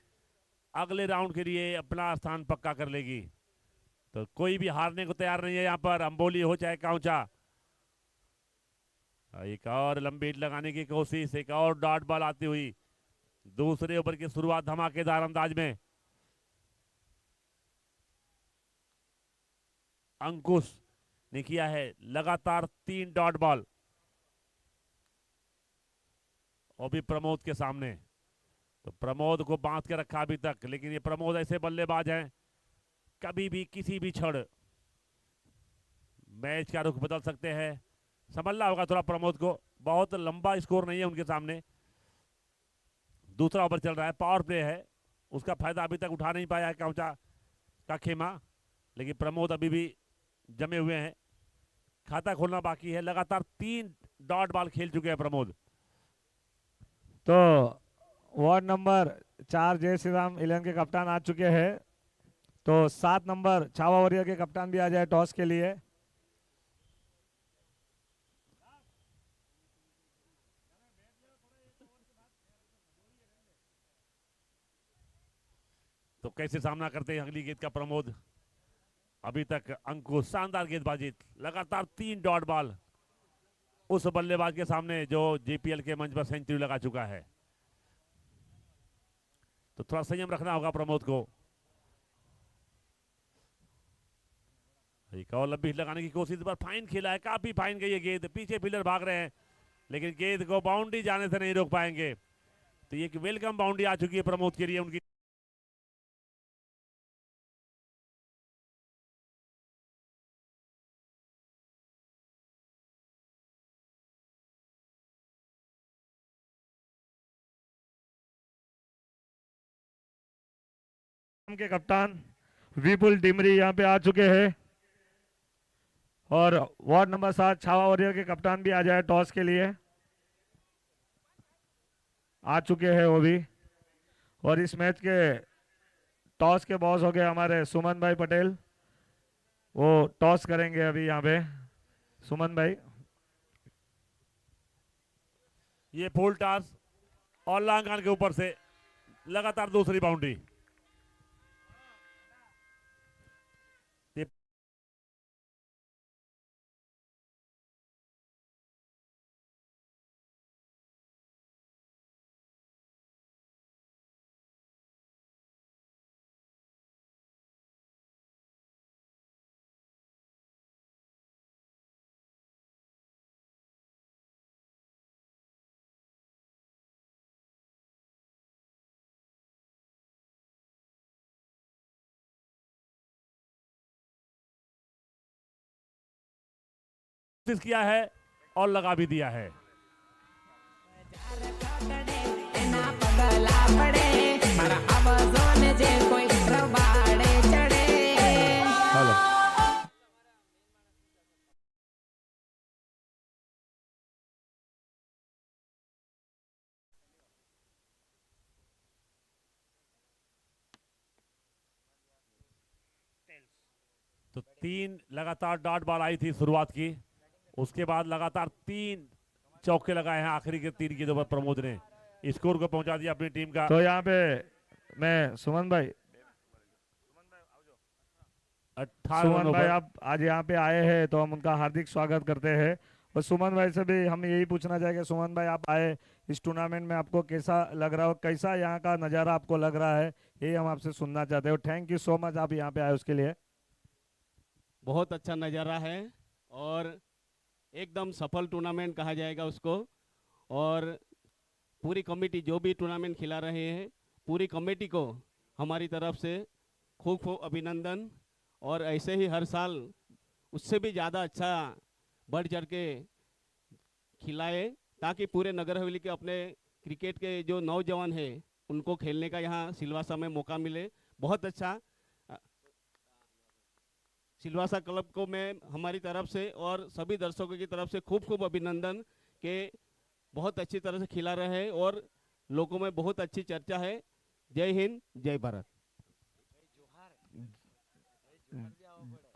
अगले राउंड के लिए अपना स्थान पक्का कर लेगी। तो कोई भी हारने को तैयार नहीं है यहाँ पर, अंबोली हो चाहे कांचा। एक और लंबी हिट लगाने की कोशिश, एक और डॉट बॉल आती हुई। दूसरे ओवर की शुरुआत धमाकेदार अंदाज में अंकुश ने किया है, लगातार 3 डॉट बॉल, और भी प्रमोद के सामने। तो प्रमोद को बांध के रखा अभी तक, लेकिन ये प्रमोद ऐसे बल्लेबाज हैं, कभी भी किसी भी क्षण मैच का रुख बदल सकते हैं। संभलना होगा थोड़ा प्रमोद को, बहुत लंबा स्कोर नहीं है उनके सामने। दूसरा ओवर चल रहा है, पावर प्ले है, उसका फायदा अभी तक उठा नहीं पाया है कांचा का खेमा, लेकिन प्रमोद अभी भी जमे हुए हैं, खाता खोलना बाकी है। लगातार 3 डॉट बॉल खेल चुके हैं प्रमोद। तो वार्ड नंबर 4 जय श्री राम 11 के कप्तान आ चुके हैं। तो 7 नंबर छावा वॉरियर के कप्तान भी आ जाए टॉस के लिए। तो कैसे सामना करते हैं अगली गेंद का प्रमोद। अभी तक अंकुश शानदार गेंदबाजी, लगातार 3 डॉट बॉल उस बल्लेबाज के सामने जो जीपीएल के मंच पर सेंचुरी लगा चुका है। तो थोड़ा संयम रखना होगा प्रमोद को। एक और लंबी हिट लगाने की कोशिश, पर फाइन खेला है, काफी फाइन गई है गेंद, पीछे फील्डर भाग रहे हैं, लेकिन गेंद को बाउंड्री जाने से नहीं रोक पाएंगे। तो ये वेलकम बाउंड्री आ चुकी है प्रमोद के लिए उनकी। के कप्तान विपुल डिमरी यहाँ पे आ चुके हैं। और वार्ड नंबर 7 छावा वॉरियर के कप्तान भी आ जाए टॉस के लिए, आ चुके हैं वो भी। और इस मैच के टॉस के बॉस हो गए हमारे सुमन भाई पटेल, वो टॉस करेंगे अभी यहाँ पे। सुमन भाई, ये फुल टॉस और लांगन के ऊपर से लगातार दूसरी बाउंड्री। किया है और लगा भी दिया है। हेलो तो 3 लगातार डॉट बॉल आई थी शुरुआत की, उसके बाद लगातार 3 चौके लगाए हैं आखिरी के 3 गेंदों पर प्रमोद ने स्कोर को पहुंचा दिया अपनी टीम का। तो यहाँ पे मैं सुमन भाई 18 सुमन रनों भाई पर। आप आज यहाँ पे आए हैं तो हम उनका हार्दिक स्वागत करते हैं। और सुमन भाई से भी हम यही पूछना चाहेंगे, सुमन भाई आप आए इस टूर्नामेंट में, आपको कैसा लग रहा हो, कैसा यहाँ का नज़ारा आपको लग रहा है, ये हम आपसे सुनना चाहते हो। थैंक यू सो मच आप यहाँ पे आए उसके लिए। बहुत अच्छा नज़ारा है और एकदम सफल टूर्नामेंट कहा जाएगा उसको। और पूरी कमेटी जो भी टूर्नामेंट खिला रहे हैं, पूरी कमेटी को हमारी तरफ से खूब खूब अभिनंदन। और ऐसे ही हर साल उससे भी ज़्यादा अच्छा बढ़ चढ़ के खिलाए, ताकि पूरे नगर हवेली के अपने क्रिकेट के जो नौजवान हैं उनको खेलने का यहाँ सिलवासा में मौका मिले। बहुत अच्छा सिलवासा क्लब को मैं हमारी तरफ से और सभी दर्शकों की तरफ से खूब खूब अभिनंदन के बहुत अच्छी तरह से खिला रहे हैं और लोगों में बहुत अच्छी चर्चा है। जय हिंद, जय भारत।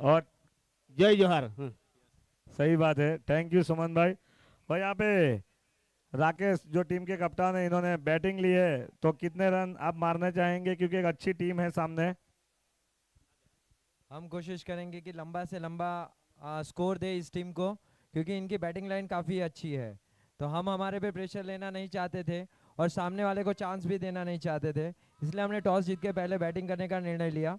और जय जोहार। सही बात है, थैंक यू सुमन भाई। और यहाँ पे राकेश जो टीम के कप्तान है, इन्होंने बैटिंग ली है, तो कितने रन आप मारना चाहेंगे, क्योंकि एक अच्छी टीम है सामने। हम कोशिश करेंगे कि लंबा से लंबा स्कोर दे इस टीम को, क्योंकि इनकी बैटिंग लाइन काफ़ी अच्छी है। तो हम हमारे पे प्रेशर लेना नहीं चाहते थे और सामने वाले को चांस भी देना नहीं चाहते थे, इसलिए हमने टॉस जीत के पहले बैटिंग करने का निर्णय लिया।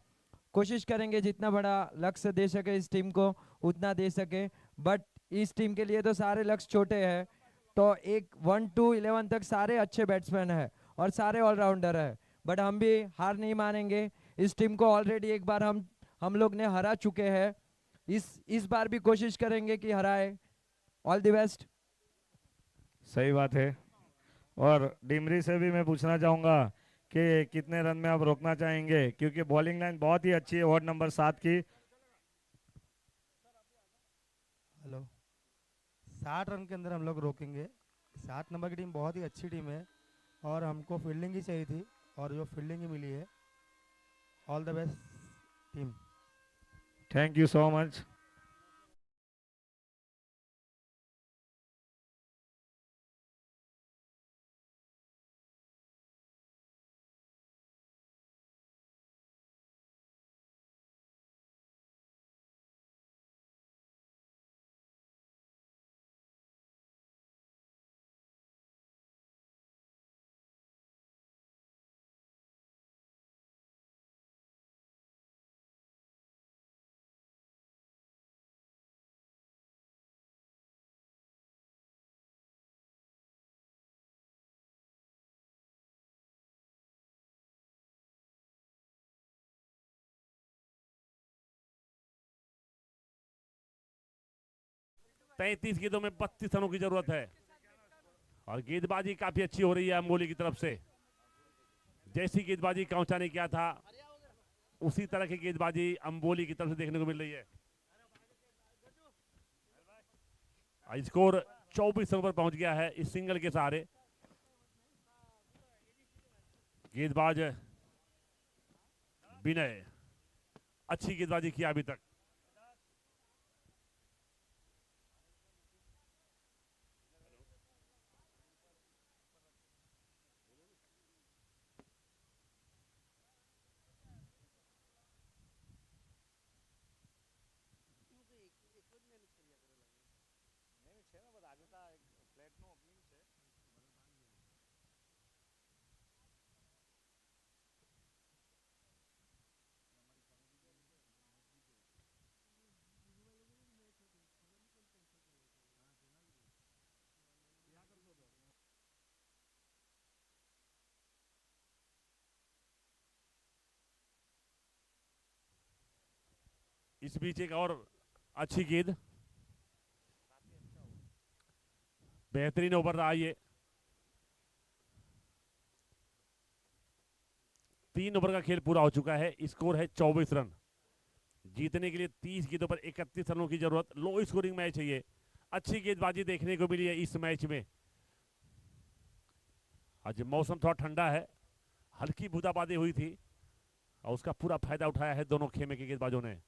कोशिश करेंगे जितना बड़ा लक्ष्य दे सके इस टीम को उतना दे सके, बट इस टीम के लिए तो सारे लक्ष्य छोटे हैं। तो 1 to 11 तक सारे अच्छे बैट्समैन हैं और सारे ऑलराउंडर हैं, बट हम भी हार नहीं मानेंगे। इस टीम को ऑलरेडी एक बार हम लोग ने हरा चुके हैं, इस बार भी कोशिश करेंगे कि हराए। All the best. सही बात है। और डिमरी से भी मैं पूछना चाहूँगा कि कितने रन में आप रोकना चाहेंगे, क्योंकि बॉलिंग लाइन बहुत ही अच्छी है वार्ड नंबर 7 की। हेलो, 60 रन के अंदर हम लोग रोकेंगे। 7 नंबर की टीम बहुत ही अच्छी टीम है और हमको फील्डिंग ही चाहिए थी और जो फील्डिंग ही मिली है। All the best team. Thank you so much. तैंतीस गेंदों में 32 रनों की जरूरत है और गेंदबाजी काफी अच्छी हो रही है अंबोली की तरफ से। जैसी गेंदबाजी काउंचा ने किया था उसी तरह की गेंदबाजी अंबोली की तरफ से देखने को मिल रही है। स्कोर 24 रन पर पहुंच गया है इस सिंगल के सहारे। गेंदबाज विनय अच्छी गेंदबाजी किया अभी तक। इस बीच एक और अच्छी गेंद, बेहतरीन ओवर रहा ये। 3 ओवर का खेल पूरा हो चुका है, स्कोर है 24 रन। जीतने के लिए 30 गेंदों पर 31 रनों की जरूरत। लो स्कोरिंग मैच है ये। अच्छी गेंदबाजी देखने को मिली है इस मैच में। आज मौसम थोड़ा ठंडा है, हल्की बूंदाबांदी हुई थी और उसका पूरा फायदा उठाया है दोनों खेमे के गेंदबाजों ने।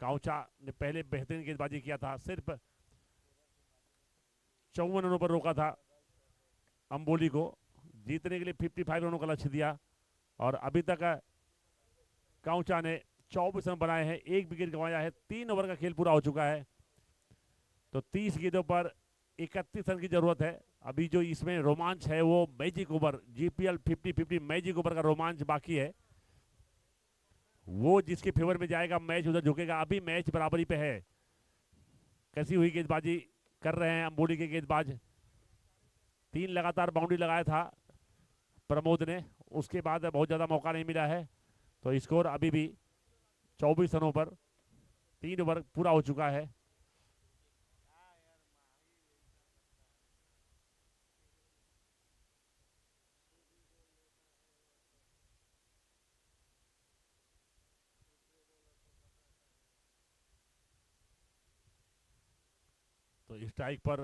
काउचा ने पहले बेहतरीन गेंदबाजी किया था, सिर्फ 54 रनों पर रोका था अंबोली को, जीतने के लिए 55 रनों का लक्ष्य दिया। और अभी तक काउचा ने 24 रन बनाए हैं, 1 विकेट गंवाया है, 3 ओवर का खेल पूरा हो चुका है। तो 30 गेंदों पर 31 रन की जरूरत है। अभी जो इसमें रोमांच है वो magic over, GPL 50-50 magic over का रोमांच बाकी है। वो जिसके फेवर में जाएगा मैच उधर झुकेगा। अभी मैच बराबरी पे है। कैसी हुई गेंदबाजी कर रहे हैं अंबोली के गेंदबाज। 3 लगातार बाउंड्री लगाया था प्रमोद ने, उसके बाद बहुत ज़्यादा मौका नहीं मिला है। तो स्कोर अभी भी 24 रनों पर 3 ओवर पूरा हो चुका है। तो स्ट्राइक पर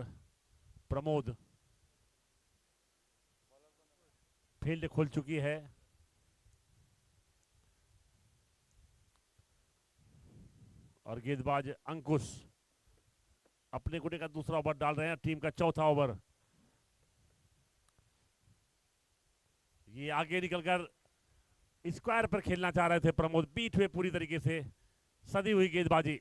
प्रमोद, फील्ड खुल चुकी है। और गेंदबाज अंकुश अपने कोटे का दूसरा ओवर डाल रहे हैं, टीम का चौथा ओवर। ये आगे निकलकर स्क्वायर पर खेलना चाह रहे थे प्रमोद, बीट हुए पूरी तरीके से, सदी हुई गेंदबाजी।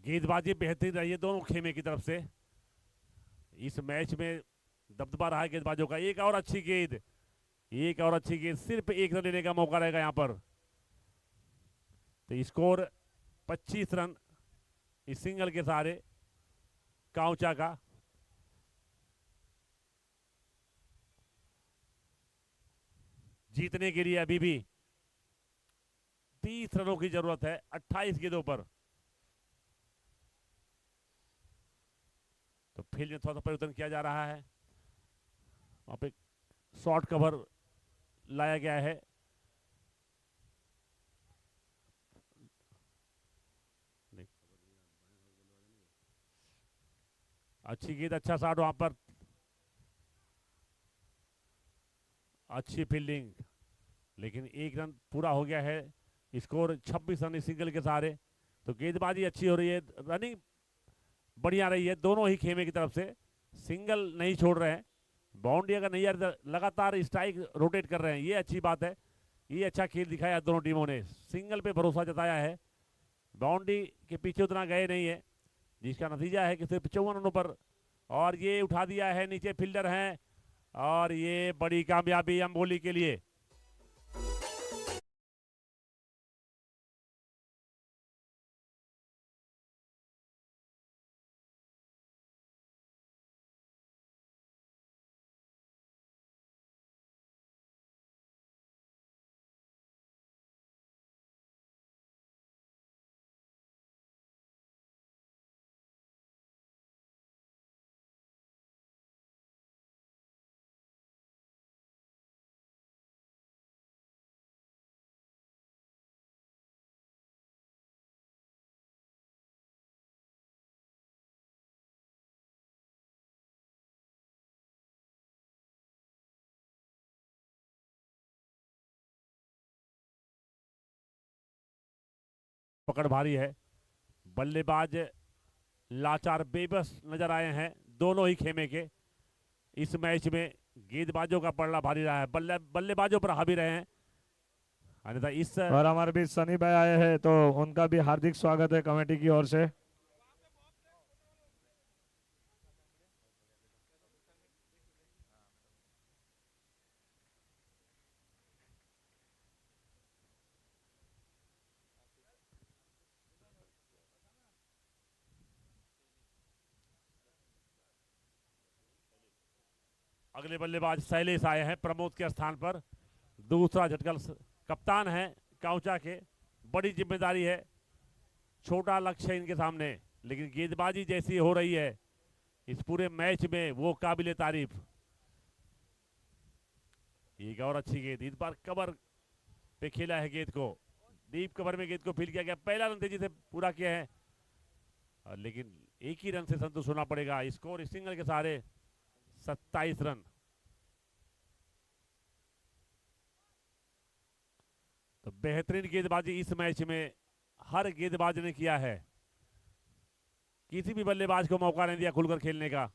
गेंदबाजी बेहतरीन रही है दोनों खेमे की तरफ से। इस मैच में दबदबा रहा है गेंदबाजों का। एक और अच्छी गेंद, एक और अच्छी गेंद, सिर्फ 1 रन लेने का मौका रहेगा यहां पर। तो स्कोर 25 रन इस सिंगल के सहारे काउचा का। जीतने के लिए अभी भी 30 रनों की जरूरत है 28 गेंदों पर। तो फील्ड में थोड़ा सा परिवर्तन किया जा रहा है, वहां पे शॉर्ट कवर लाया गया है। अच्छी गेंद, अच्छा शॉट वहां पर, अच्छी फील्डिंग, लेकिन 1 रन पूरा हो गया है। स्कोर 26 रन इस सिंगल के सहारे। तो गेंदबाजी अच्छी हो रही है, रनिंग बढ़िया रही है दोनों ही खेमे की तरफ से। सिंगल नहीं छोड़ रहे हैं, बाउंड्री अगर नहीं आ रही, लगातार स्ट्राइक रोटेट कर रहे हैं, ये अच्छी बात है। ये अच्छा खेल दिखाया दोनों टीमों ने, सिंगल पे भरोसा जताया है, बाउंड्री के पीछे उतना गए नहीं है, जिसका नतीजा है कि सिर्फ 54 रनों पर। और ये उठा दिया है, नीचे फील्डर हैं, और ये बड़ी कामयाबी अंबोली के लिए। पकड़ भारी है, बल्लेबाज लाचार बेबस नजर आए हैं दोनों ही खेमे के। इस मैच में गेंदबाजों का पलड़ा भारी रहा है, बल्लेबाजों पर हावी रहे हैं। अन्यथा इस और हमारे बीच सनी भाई आए हैं, तो उनका भी हार्दिक स्वागत है कमेटी की ओर से। अगले बल्लेबाज शैलेश आए हैं प्रमोद के स्थान पर, दूसरा झटका कप्तान है काउचा के, बड़ी जिम्मेदारी है, छोटा लक्ष्य है इनके सामने, लेकिन गेंदबाजी जैसी हो रही है इस पूरे मैच में वो काबिले तारीफ। एक और अच्छी गेंद, इस बार कवर पे खेला है गेंद को, डीप कवर में गेंद को फील किया गया, पहला रन तेजी से पूरा किया है, लेकिन एक ही रन से संतुष्ट होना पड़ेगा। स्कोर सिंगल के सहारे 27 रन। तो बेहतरीन गेंदबाजी इस मैच में हर गेंदबाज ने किया है, किसी भी बल्लेबाज को मौका नहीं दिया खुलकर खेलने का।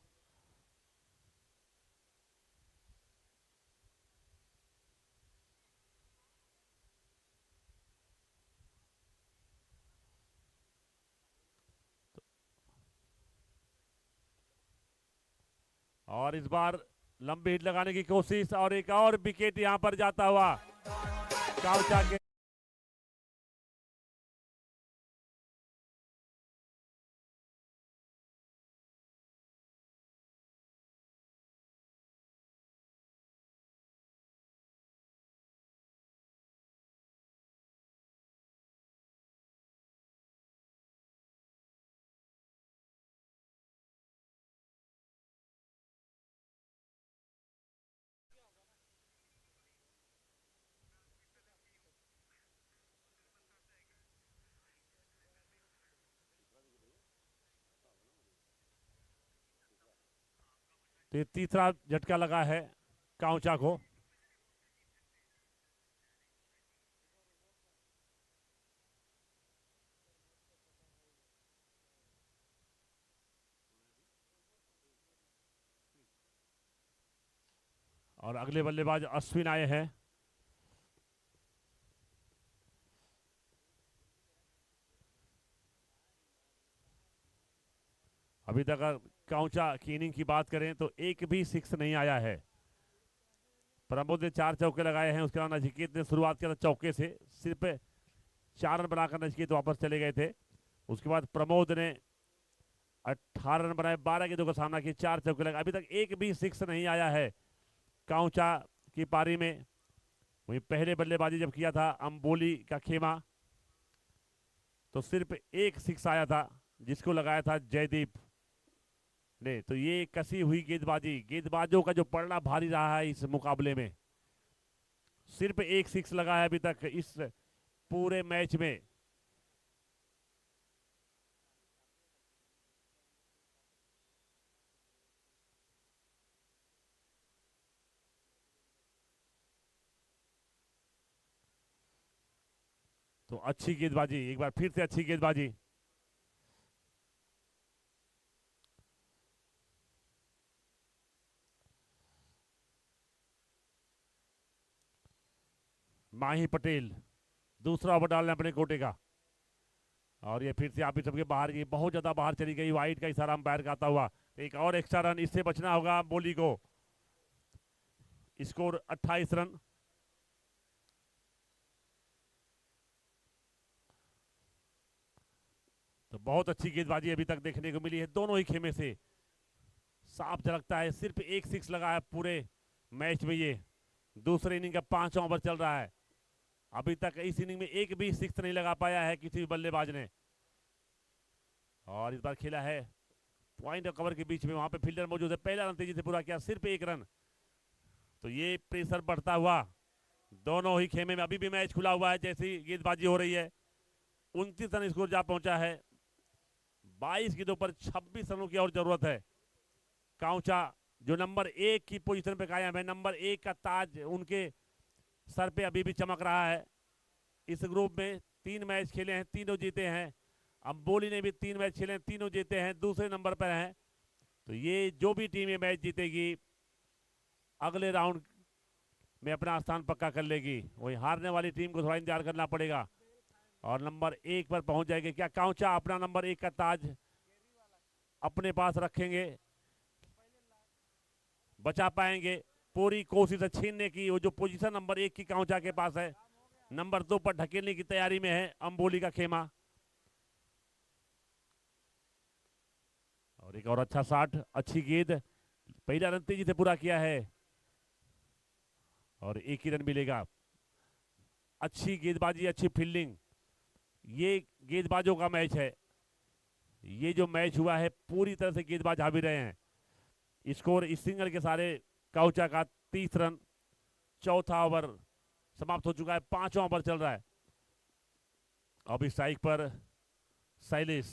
और इस बार लंबी हिट लगाने की कोशिश और एक और विकेट यहां पर जाता हुआ काउचा के। तो ये तीसरा झटका लगा है काउचा को। और अगले बल्लेबाज अश्विन आए हैं। अभी तक अगर काउचा की इनिंग की बात करें तो एक भी सिक्स नहीं आया है। प्रमोद ने 4 चौके लगाए हैं, उसके बाद नचिकेत ने शुरुआत किया था चौके से, सिर्फ 4 रन बनाकर नचिकेत वापस चले गए थे। उसके बाद प्रमोद ने 18 रन बनाए, 12 गेंदों का सामना किया, 4 चौके लगाए। अभी तक एक भी सिक्स नहीं आया है काउचा की पारी में। वहीं पहले बल्लेबाजी जब किया था अंबोली का खेमा तो सिर्फ एक सिक्स आया था, जिसको लगाया था जयदीप ने। तो ये कसी हुई गेंदबाजी, गेंदबाजों का जो पलड़ा भारी रहा है इस मुकाबले में। सिर्फ एक सिक्स लगा है अभी तक इस पूरे मैच में। तो अच्छी गेंदबाजी, एक बार फिर से अच्छी गेंदबाजी। माही पटेल दूसरा ओवर डालने अपने कोटे का, और ये फिर से आप ही सबके बाहर की बहुत ज्यादा बाहर चली गई, वाइड का इशारा अंपायर का आता हुआ। एक और एक्स्ट्रा रन, इससे बचना होगा बोली को। Score 28 run. तो बहुत अच्छी गेंदबाजी अभी तक देखने को मिली है दोनों ही खेमे से, साफ झलकता है। सिर्फ एक सिक्स लगा है पूरे मैच में। ये दूसरे इनिंग का 5वां ओवर चल रहा है। अभी तक इस इनिंग में एक भी सिक्स नहीं लगा पाया है किसी भी बल्लेबाज ने। और इस बार खेला है पॉइंट और कवर के बीच में, वहां पे फील्डर मौजूद है। पहला रन तेजी से पूरा किया, सिर्फ एक रन। तो ये प्रेशर बढ़ता हुआ दोनों ही खेमे में। अभी भी मैच खुला हुआ है, जैसी गेंदबाजी हो रही है। 29 रन स्कोर जा पहुंचा है। 22 गेंदों पर 26 रनों की और जरूरत है। काउचा जो नंबर 1 की पोजीशन पे कायम है, नंबर 1 का ताज उनके सर पे अभी भी चमक रहा है। इस ग्रुप में 3 मैच खेले हैं, तीनों जीते हैं। अंबोली ने भी 3 मैच खेले हैं, तीनों जीते हैं, दूसरे नंबर पर हैं। तो ये जो भी टीम ये मैच जीतेगी अगले राउंड में अपना स्थान पक्का कर लेगी। वही हारने वाली टीम को थोड़ा इंतजार करना पड़ेगा और नंबर 1 पर पहुंच जाएगी। क्या काउचा अपना नंबर 1 का ताज अपने पास रखेंगे, बचा पाएंगे? पूरी कोशिश है छीनने की। वो जो पोजीशन नंबर 1 की काउचा के पास है, नंबर 2 पर ढकेलने की तैयारी में है अंबोली का खेमा। और एक और अच्छा शॉट, अच्छी गेंद, पहला रन तेजी से पूरा किया है और एक ही रन मिलेगा। अच्छी गेंदबाजी, अच्छी फील्डिंग, ये गेंदबाजों का मैच है। ये जो मैच हुआ है पूरी तरह से गेंदबाज हावी रहे हैं। स्कोर इस सिंगल के सारे काउचा का 30 रन। चौथा ओवर समाप्त हो चुका है, 5वां ओवर चल रहा है। अभी स्ट्राइक पर शैलेश,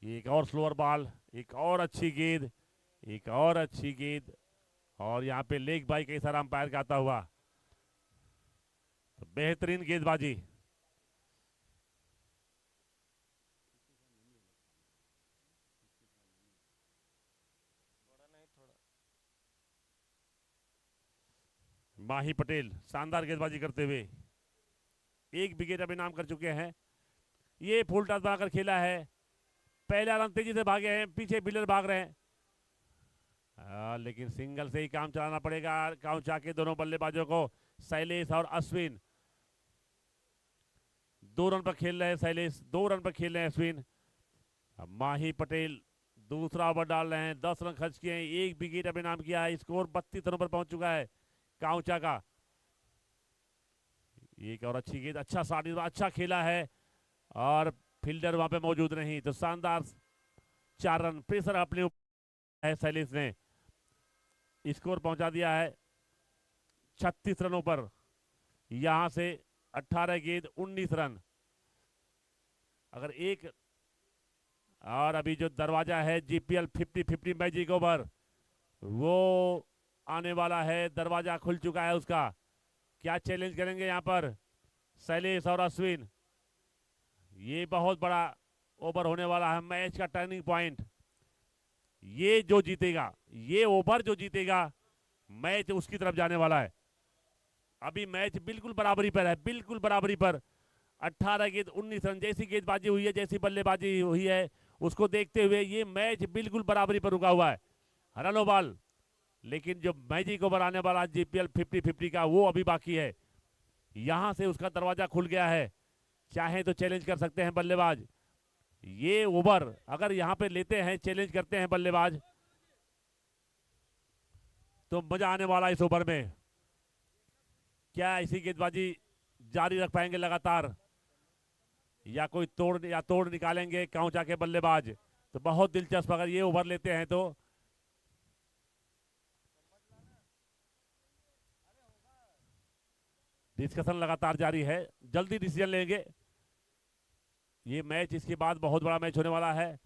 एक और स्लोअर बॉल, एक और अच्छी गेंद, एक और अच्छी गेंद, और यहाँ पे लेग बाई कई सारा अंपायर का आता हुआ। तो बेहतरीन गेंदबाजी। माही पटेल शानदार गेंदबाजी करते हुए एक विकेट अभी नाम कर चुके हैं। ये फुल टॉस बनाकर खेला है, पहला रन तेजी से भागे हैं, पीछे बिलर भाग रहे हैं। लेकिन सिंगल से ही काम चलाना पड़ेगा काउंचा के दोनों बल्लेबाजों को। शैलेश और अश्विन 2 रन पर खेल रहे हैं, शैलेश 2 रन पर खेल रहे हैं अश्विन। माही पटेल दूसरा ओवर डाल रहे हैं, 10 रन खर्च किए हैं, एक विकेट अभी नाम किया है। स्कोर 32 रनों पर पहुंच चुका है काउंचा का। एक और अच्छी गेंद, अच्छा शॉट, अच्छा खेला है और फील्डर वहां पे मौजूद नहीं, तो शानदार 4 रन। प्रेशर अपने ऊपर है, शैलेश ने स्कोर पहुंचा दिया है 36 रनों पर। यहां से 18 गेंद 19 रन। अगर एक और अभी जो दरवाजा है जीपीएल 50-50 मैजिक ओवर वो आने वाला है, दरवाजा खुल चुका है उसका। क्या चैलेंज करेंगे यहां पर शैलेश और अश्विन? ये बहुत बड़ा ओवर होने वाला है, मैच का टर्निंग पॉइंट। ये जो जीतेगा, ये ओवर जो जीतेगा, मैच उसकी तरफ जाने वाला है। अभी मैच बिल्कुल बराबरी पर है, बिल्कुल बराबरी पर। 18 गेंद 19 रन। जैसी गेंदबाजी हुई है, जैसी बल्लेबाजी हुई है, उसको देखते हुए ये मैच बिल्कुल बराबरी पर रुका हुआ है। रन बॉल, लेकिन जो मैजिक ओवर आने वाला जीपीएल 50-50 का वो अभी बाकी है। यहां से उसका दरवाजा खुल गया है, चाहे तो चैलेंज कर सकते हैं बल्लेबाज। ये ओवर अगर यहां पे लेते हैं, चैलेंज करते हैं बल्लेबाज, तो मजा आने वाला इस ओवर में। क्या ऐसी गेंदबाजी जारी रख पाएंगे लगातार, या कोई तोड़ निकालेंगे काउंचा के बल्लेबाज? तो बहुत दिलचस्प अगर ये ओवर लेते हैं तो। डिस्कशन लगातार जारी है, जल्दी डिसीजन लेंगे। ये मैच इसके बाद बहुत बड़ा मैच होने वाला है।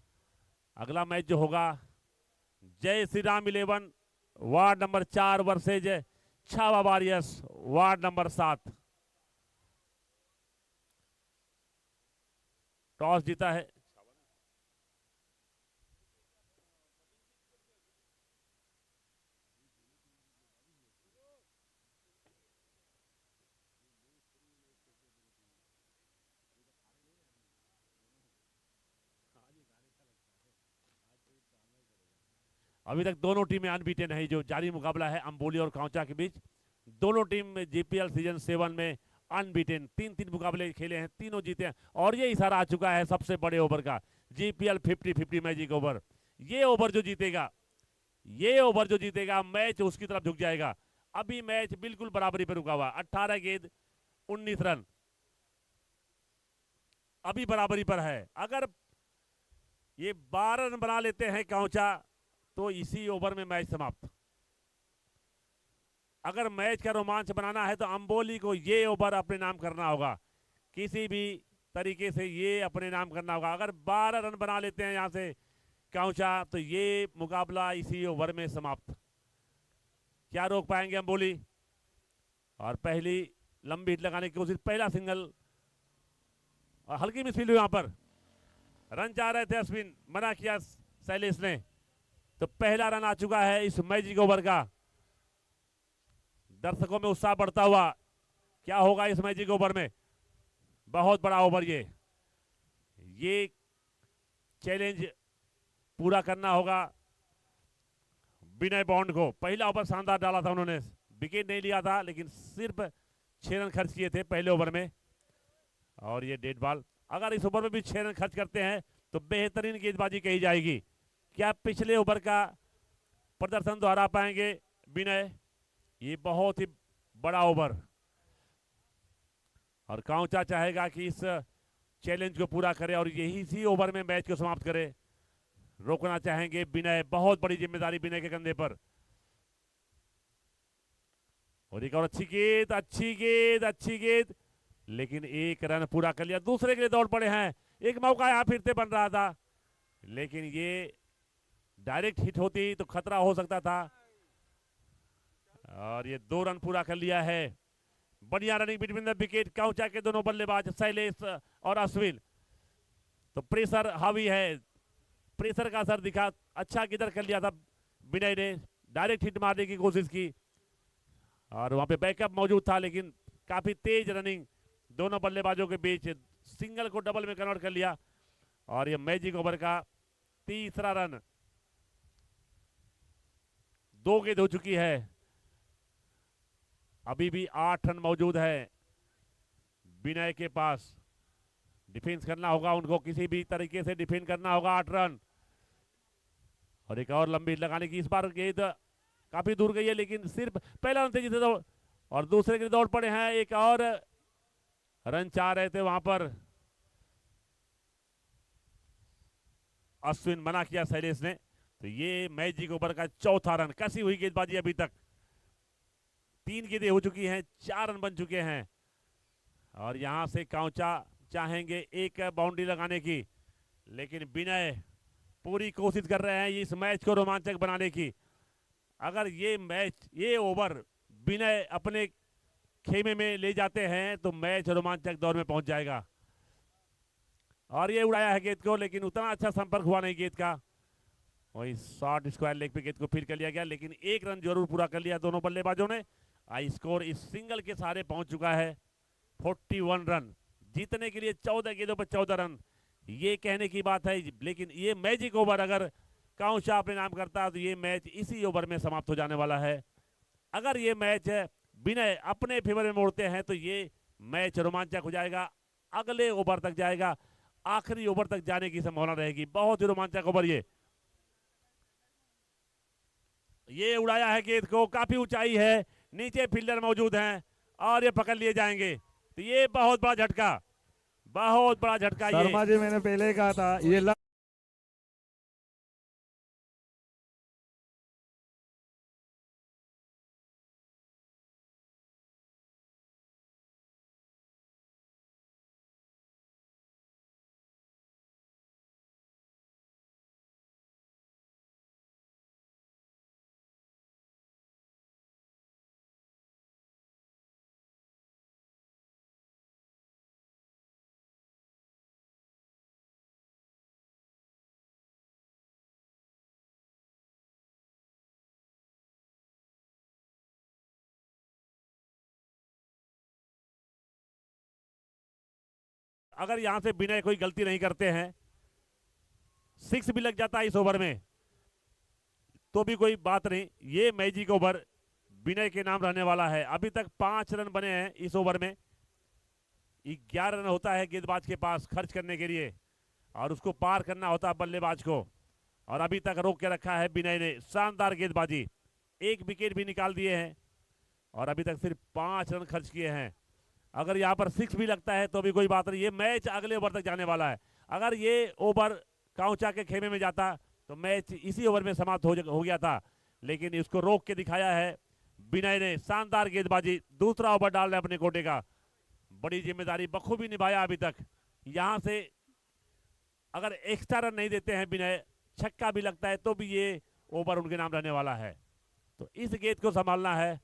अगला मैच जो होगा Jai Shri Ram 11 ward number 4 versus Chhava warriors ward number 7। Toss जीता है अभी तक दोनों टीमें अनबीटेन है। जो जारी मुकाबला है अंबोली और काउंचा के बीच, दोनों टीम जीपीएल सीजन 7 में अनबीटेन 3-3 मुकाबले खेले हैं, तीनों जीते हैं। और ये इशारा आ चुका है सबसे बड़े ओवर का, जीपीएल 50-50 मैजिक ओवर। ये ओवर जो जीतेगा, ये ओवर जो जीतेगा, मैच उसकी तरफ झुक जाएगा। अभी मैच बिल्कुल बराबरी पर रुका हुआ, 18 गेंद 19 रन अभी बराबरी पर है। अगर ये 12 रन बना लेते हैं काउंचा तो इसी ओवर में मैच समाप्त। अगर मैच का रोमांच बनाना है तो अंबोली को ये ओवर अपने नाम करना होगा, किसी भी तरीके से ये अपने नाम करना होगा। अगर 12 रन बना लेते हैं यहां से काउंचा तो ये मुकाबला इसी ओवर में समाप्त। क्या रोक पाएंगे अंबोली? और पहली लंबी हिट लगाने की कोशिश, पहला सिंगल और हल्की मिसफील्ड हुई। वहां पर रन चाह रहे थे अश्विन, मना किया शैलेश ने, तो पहला रन आ चुका है इस मैजिक ओवर का। दर्शकों में उत्साह बढ़ता हुआ, क्या होगा इस मैजिक ओवर में? बहुत बड़ा ओवर ये चैलेंज पूरा करना होगा विनय बॉन्ड को। पहला ओवर शानदार डाला था उन्होंने, विकेट नहीं लिया था, लेकिन सिर्फ 6 रन खर्च किए थे पहले ओवर में, और ये डेड बॉल। अगर इस ओवर में भी 6 रन खर्च करते हैं तो बेहतरीन गेंदबाजी कही जाएगी। क्या पिछले ओवर का प्रदर्शन दोहरा पाएंगे विनय? ये बहुत ही बड़ा ओवर, और काउंचा चाहेगा कि इस चैलेंज को पूरा करे और यही इसी ओवर में मैच को समाप्त करे। रोकना चाहेंगे विनय, बहुत बड़ी जिम्मेदारी विनय के कंधे पर। और एक और अच्छी गेंद, अच्छी गेंद, अच्छी गेंद, लेकिन एक रन पूरा कर लिया। दूसरे के लिए दौड़ पड़े हैं, एक मौका यहां फिर से बन रहा था, लेकिन ये डायरेक्ट हिट होती तो खतरा हो सकता था, और ये 2 रन पूरा कर लिया है। बढ़िया रनिंग बिटवीन द विकेट, काउचा के दोनों बल्लेबाज शैलेश और अश्विन। तो प्रेशर हावी है, प्रेशर का असर दिखा, अच्छा किधर कर लिया था विनय ने, डायरेक्ट हिट मारने की कोशिश की और वहां पे बैकअप मौजूद था, लेकिन काफी तेज रनिंग दोनों बल्लेबाजों के बीच, सिंगल को डबल में कन्वर्ट कर लिया और ये मैजिक ओवर का तीसरा रन। 2 गेंद हो चुकी है, अभी भी 8 रन मौजूद है विनय के पास। डिफेंस करना होगा उनको, किसी भी तरीके से डिफेंड करना होगा। 8 रन और एक और लंबी लगाने की, इस बार गेंद काफी दूर गई है, लेकिन सिर्फ पहला रन तेजी से दौड़ और दूसरे के दौड़ पड़े हैं। एक और रन चाह रहे थे वहां पर, अश्विन मना किया शैलेश ने। तो ये मैजिक ओवर का चौथा रन, कसी हुई गेंदबाजी अभी तक। 3 गेंदें हो चुकी हैं, 4 रन बन चुके हैं और यहां से काउचा चाहेंगे एक बाउंड्री लगाने की, लेकिन विनय पूरी कोशिश कर रहे हैं इस मैच को रोमांचक बनाने की। अगर ये मैच, ये ओवर विनय अपने खेमे में ले जाते हैं तो मैच रोमांचक दौर में पहुंच जाएगा। और ये उड़ाया है गेंद को, लेकिन उतना अच्छा संपर्क हुआ नहीं गेंद का। वही शॉर्ट स्क्वायर लेग पे गेंद को फील्ड कर लिया गया, लेकिन 1 रन जरूर पूरा कर लिया दोनों बल्लेबाजों ने। स्कोर इस सिंगल के सहारे पहुंच चुका है 41 रन। जीतने के लिए 14 गेंदों पर 14 रन, ये कहने की बात है, लेकिन ये मैजिक ओवर अगर काउचा अपने नाम करता है तो ये मैच इसी ओवर में समाप्त हो जाने वाला है। अगर ये मैच विनय अपने फेवर में मोड़ते हैं तो ये मैच रोमांचक हो जाएगा, अगले ओवर तक जाएगा, आखिरी ओवर तक जाने की संभावना रहेगी। बहुत ही रोमांचक ओवर ये उड़ाया है गेंद को, काफी ऊंचाई है, नीचे फील्डर मौजूद हैं और ये पकड़ लिए जाएंगे। तो ये बहुत बड़ा झटका, बहुत बड़ा झटका। ये शर्मा जी मैंने पहले ही कहा था ये अगर यहां से विनय कोई गलती नहीं करते हैं, 6 भी लग जाता है इस ओवर में तो भी कोई बात नहीं। ये मैजिक ओवर विनय के नाम रहने वाला है। अभी तक 5 रन बने हैं इस ओवर में, 11 रन होता है गेंदबाज के पास खर्च करने के लिए और उसको पार करना होता है बल्लेबाज को, और अभी तक रोक के रखा है विनय ने। शानदार गेंदबाजी, 1 विकेट भी निकाल दिए हैं और अभी तक सिर्फ 5 रन खर्च किए हैं। अगर यहाँ पर 6 भी लगता है तो भी कोई बात नहीं, ये मैच अगले ओवर तक जाने वाला है। अगर ये ओवर काउचा के खेमे में जाता तो मैच इसी ओवर में समाप्त हो गया था, लेकिन इसको रोक के दिखाया है विनय ने। शानदार गेंदबाजी, दूसरा ओवर डाल रहे अपने कोटे का, बड़ी जिम्मेदारी बखूबी निभाया अभी तक। यहां से अगर एक्स्ट्रा रन नहीं देते हैं विनय, छक्का भी लगता है तो भी ये ओवर उनके नाम रहने वाला है। तो इस गेंद को संभालना है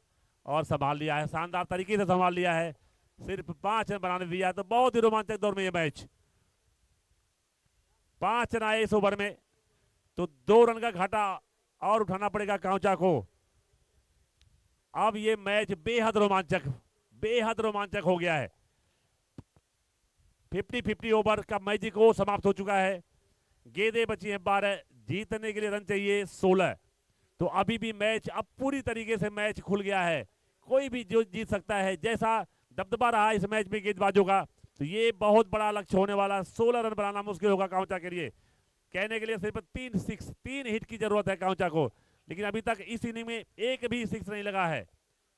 और संभाल लिया है, शानदार तरीके से संभाल लिया है, सिर्फ 5 रन बनाने दिया है। तो बहुत ही रोमांचक दौर में ये मैच, 5 रन आए इस ओवर में तो 2 रन का घाटा और उठाना पड़ेगा काउचा को। अब ये मैच बेहद रोमांचक हो गया है। 50-50 ओवर का मैजिक वो समाप्त हो चुका है। गेंदें बची हैं 12, जीतने के लिए रन चाहिए 16। तो अभी भी मैच, अब पूरी तरीके से मैच खुल गया है, कोई भी जो जीत सकता है। जैसा दबदबा रहा इस मैच में गेंदबाजों का, तो ये बहुत बड़ा लक्ष्य होने वाला। 16 रन बनाना मुश्किल होगा काउचा के लिए। कहने के लिए सिर्फ 3 हिट की जरूरत है काउचा को, लेकिन अभी तक इस इनिंग में एक भी 6 नहीं लगा है,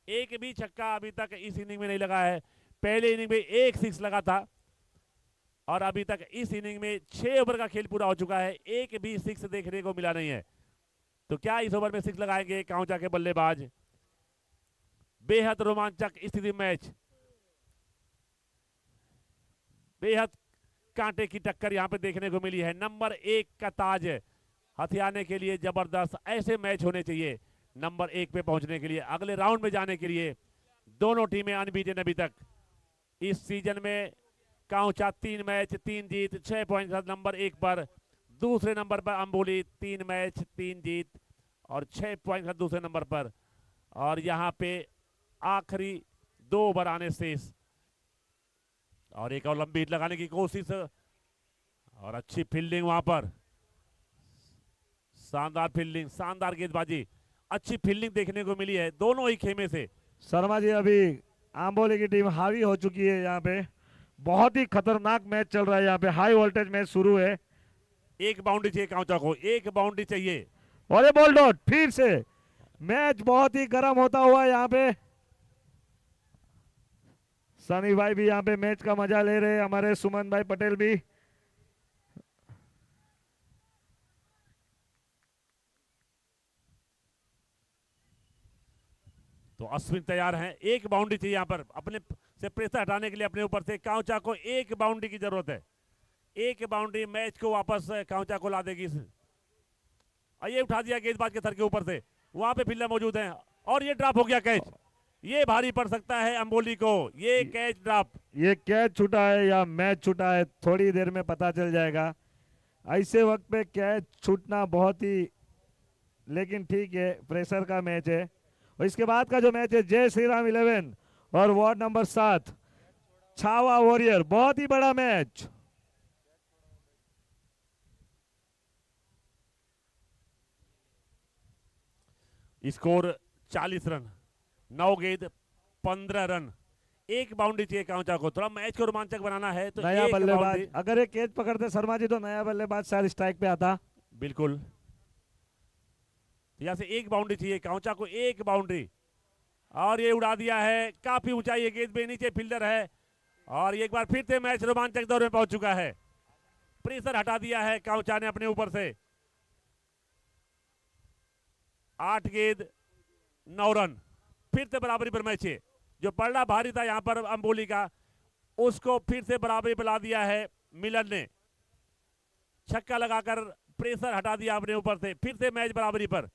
एक भी छक्का अभी तक इस इनिंग में नहीं लगा है। पहले इनिंग में 1 6 लगा था और अभी तक इस इनिंग में 6 ओवर का खेल पूरा हो चुका है, एक भी 6 देखने को मिला नहीं है। तो क्या इस ओवर में 6 लगाएंगे काउचा के बल्लेबाज? बेहद रोमांचक स्थिति मैच, बेहद कांटे की टक्कर यहाँ पे देखने को मिली है। नंबर 1 का ताज हथियाने के लिए जबरदस्त ऐसे मैच होने चाहिए नंबर 1 पे पहुंचने के लिए, अगले राउंड में जाने के लिए। दोनों टीमें अनबीटन अभी तक इस सीजन में। काउचा 3 मैच 3 जीत 6 पॉइंट के साथ नंबर 1 पर। दूसरे नंबर पर अंबोली 3 मैच 3 जीत और 6 पॉइंट के साथ दूसरे नंबर पर। और यहाँ पे आखिरी 2 ओवर आने शेष और एक और लंबी हिट लगाने की कोशिश और अच्छी फील्डिंग वहां पर, शानदार फील्डिंग, शानदार गेंदबाजी, अच्छी फील्डिंग देखने को मिली है दोनों ही खेमे से। शर्मा जी अभी आंबोली की टीम हावी हो चुकी है। यहाँ पे बहुत ही खतरनाक मैच चल रहा है। यहाँ पे हाई वोल्टेज मैच शुरू है। एक बाउंड्री चाहिए काउचा को, एक बाउंड्री चाहिए। और ये बॉल डॉट फिर से मैच बहुत ही गर्म होता हुआ यहाँ पे। सनी भाई भी यहाँ पे मैच का मजा ले रहे हैं, हमारे सुमन भाई पटेल भी। तो अश्विन तैयार हैं, एक बाउंड्री चाहिए यहाँ पर अपने से प्रेशर हटाने के लिए अपने ऊपर से। काउचा को एक बाउंड्री की जरूरत है, एक बाउंड्री मैच को वापस काउचा को ला देगी। और ये उठा दिया गेंदबाज के सर के ऊपर से, वहां पे फील्डर मौजूद हैं और ये ड्रॉप हो गया कैच। ये भारी पड़ सकता है अंबोली को, ये कैच ड्रॉप। ये कैच छूटा है या मैच छूटा है थोड़ी देर में पता चल जाएगा। ऐसे वक्त पे कैच छूटना बहुत ही, लेकिन ठीक है प्रेशर का मैच है। और इसके बाद का जो मैच है जय श्री राम 11 और वार्ड नंबर 7 छावा वॉरियर, बहुत ही बड़ा मैच। स्कोर 40 रन, 9 गेंद 15 रन, एक बाउंड्री चाहिए काउचा को। थोड़ा मैच को रोमांचक बनाना है तो नया एक बल्लेबाज, बाउंड्री। अगर ये कैच पकड़ते शर्मा जी तो नया बल्लेबाज शायद स्ट्राइक पे आता। बिल्कुल, यहां से एक बाउंड्री चाहिए काउचा को, एक बाउंड्री। और ये उड़ा दिया है, काफी ऊंचाई है गेंद पे, नीचे फील्डर है और एक बार फिर से मैच रोमांचक दौर में पहुंच चुका है। प्रेशर हटा दिया है काउचा ने अपने ऊपर से। 8 गेंद 9 रन, फिर से बराबरी पर मैच है। जो पलड़ा भारी था यहां पर अंबोली का, उसको फिर से बराबरी पर ला दिया है मिलन ने। छक्का लगाकर प्रेशर हटा दिया अपने ऊपर से, फिर से मैच बराबरी पर।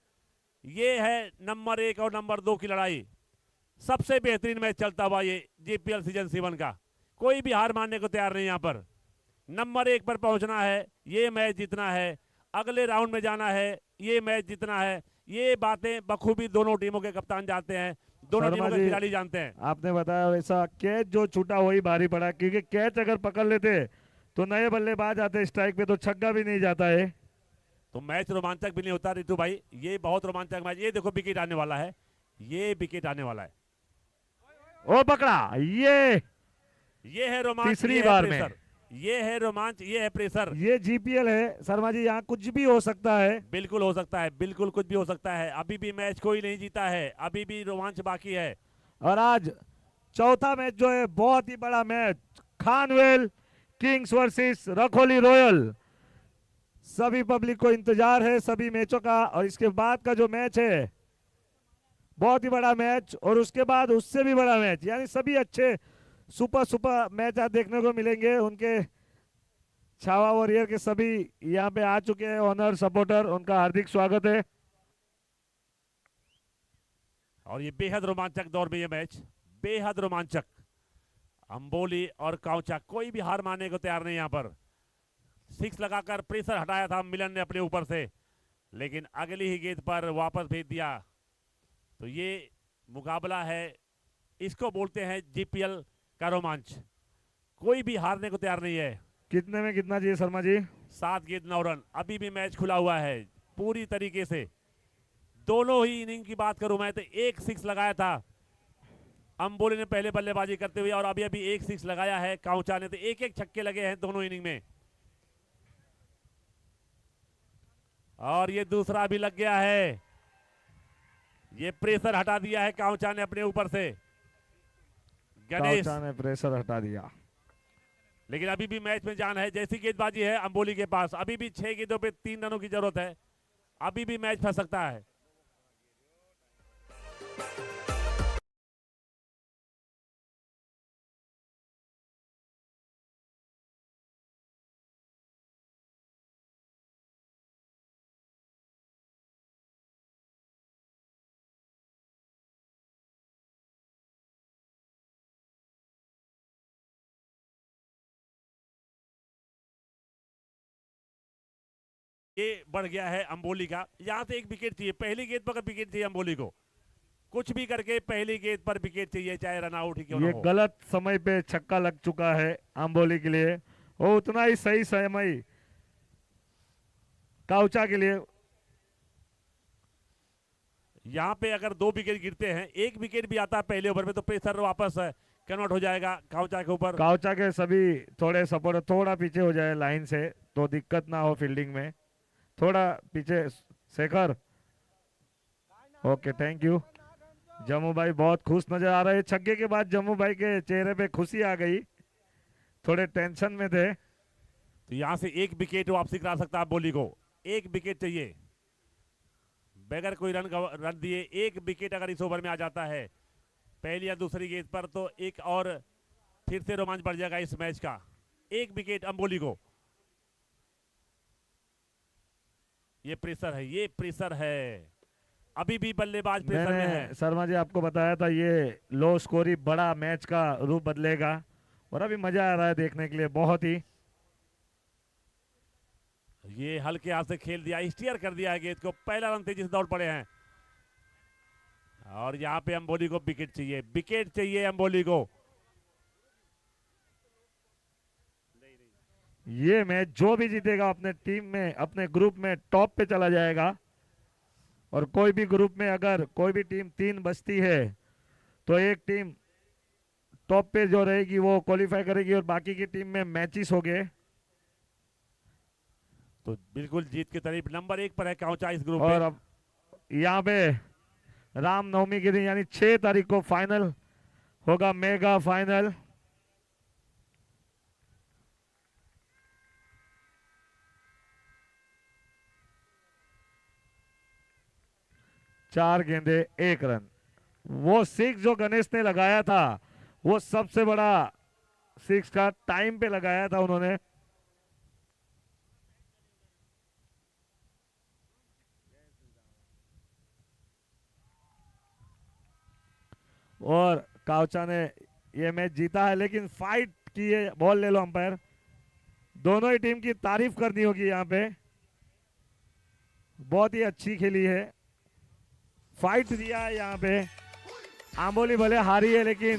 ये है नंबर 1 और नंबर 2 की लड़ाई। सबसे बेहतरीन मैच चलता हुआ ये जीपीएल सीजन 7 का। कोई भी हार मानने को तैयार नहीं यहाँ पर। नंबर 1 पर पहुंचना है, ये मैच जीतना है, अगले राउंड में जाना है, ये मैच जीतना है। ये बातें बखूबी दोनों टीमों के कप्तान जानते हैं, दोनों टीमों के खिलाड़ी जानते हैं। आपने बताया वैसा कैच जो छूटा वही भारी पड़ा, क्योंकि कैच अगर पकड़ लेते तो नए बल्लेबाज आते स्ट्राइक पे तो छक्का भी नहीं जाता है। तो मैच रोमांचक भी नहीं होता रितु भाई। ये बहुत रोमांचक मैच। ये देखो विकेट आने वाला है, ये विकेट आने वाला है। ओ पकड़ा, ये है रोमांच, तीसरी ये है बार में। प्रेशर, ये है रोमांच, ये है प्रेशर। ये जीपीएल है शर्मा जी, यहाँ कुछ भी हो सकता है। बिल्कुल हो सकता है, बिल्कुल कुछ भी हो सकता है। अभी भी मैच कोई नहीं जीता है, अभी भी रोमांच बाकी है। और आज चौथा मैच जो है बहुत ही बड़ा match, Khanvel kings versus Rakholi royal. सभी पब्लिक को इंतजार है सभी मैचों का। और इसके बाद का जो मैच है बहुत ही बड़ा मैच, और उसके बाद उससे भी बड़ा मैच, यानी सभी अच्छे सुपर मैच आज देखने को मिलेंगे। उनके छावा वॉरियर के सभी यहाँ पे आ चुके हैं ऑनर सपोर्टर, उनका हार्दिक स्वागत है। और ये बेहद रोमांचक दौर में ये मैच, बेहद रोमांचक। अंबोली और काउचा कोई भी हार मानने को तैयार नहीं। यहाँ पर 6 लगाकर प्रेशर हटाया था मिलन ने अपने ऊपर से, लेकिन अगली ही गेंद पर वापस भेज दिया। तो ये मुकाबला है, इसको बोलते हैं जीपीएल का रोमांच। कोई भी हारने को तैयार नहीं है। कितने में कितना चाहिए शर्मा जी? 7 गेंद 9 रन, अभी भी मैच खुला हुआ है पूरी तरीके से। दोनों ही इनिंग की बात करूं मैं तो एक 6 लगाया था अंबोली ने पहले बल्लेबाजी करते हुए, और अभी अभी एक 6 लगाया है काउचा ने। तो एक एक छक्के लगे हैं दोनों इनिंग में। और ये दूसरा भी लग गया है। ये प्रेशर हटा दिया है काउचा ने अपने ऊपर से। गणेश काउचा ने प्रेशर हटा दिया, लेकिन अभी भी मैच में जान है। जैसी गेंदबाजी है अंबोली के पास, अभी भी 6 गेंदों पे 3 रनों की जरूरत है। अभी भी मैच फंस सकता है। ये बढ़ गया है अंबोली का। यहाँ से एक विकेट चाहिए, पहली गेंद पर विकेट चाहिए अंबोली को, कुछ भी करके पहली गेंद पर विकेट चाहिए, चाहे रन आउट ही क्यों ना ये हो। गलत समय पे छक्का लग चुका है आम्बोली के लिए, वो उतना ही सही समय काउचा के लिए। यहाँ पे अगर 2 विकेट गिरते हैं, 1 विकेट भी आता है पहले ओवर में, तो प्रेशर वापस कन्वर्ट हो जाएगा काउचा के ऊपर। काउचा के सभी थोड़े सपोर्ट थोड़ा पीछे हो जाए लाइन से तो दिक्कत ना हो फील्डिंग में, थोड़ा पीछे Shekhar. Okay thank you. Jammu भाई बहुत खुश नजर आ रहे हैं, छक्के के बाद जम्मू भाई के चेहरे पे खुशी आ गई, थोड़े टेंशन में थे। तो यहाँ से 1 विकेट वापसी करा सकता है बोली को, 1 विकेट चाहिए बगैर कोई रन दिए। 1 विकेट अगर इस ओवर में आ जाता है पहली या दूसरी गेंद पर, तो एक और फिर से रोमांच बढ़ जाएगा इस मैच का। 1 विकेट अंबोली को। ये प्रेशर है, ये प्रेशर है, अभी भी बल्लेबाज प्रेशर में है। मैंने शर्मा जी आपको बताया था ये लो स्कोरी बड़ा मैच का रूप बदलेगा, और अभी मजा आ रहा है देखने के लिए बहुत ही। ये हल्के हाथ से खेल दिया, स्टीयर कर दिया है गेंद को, पहला रन तेजी से दौड़ पड़े हैं। और यहाँ पे अंबोली को विकेट चाहिए, विकेट चाहिए अंबोली को। ये मैच जो भी जीतेगा अपने टीम में अपने ग्रुप में टॉप पे चला जाएगा, और कोई भी ग्रुप में अगर कोई भी टीम 3 बचती है तो एक टीम टॉप पे जो रहेगी वो क्वालिफाई करेगी, और बाकी की टीम में मैचेस हो गए। तो बिल्कुल जीत की तारीफ नंबर 1 पर है काउचा इस ग्रुप और में। अब यहाँ पे रामनवमी के दिन यानी 6 तारीख को फाइनल होगा, मेगा फाइनल। चार गेंदे 1 रन। वो 6 जो गणेश ने लगाया था वो सबसे बड़ा 6 का टाइम पे लगाया था उन्होंने। और काउचा ने ये मैच जीता है, लेकिन फाइट की है, बॉल ले लो अंपायर। दोनों ही टीम की तारीफ करनी होगी यहाँ पे, बहुत ही अच्छी खेली है, फाइट दिया है यहाँ पे। आंबोली भले हारी है लेकिन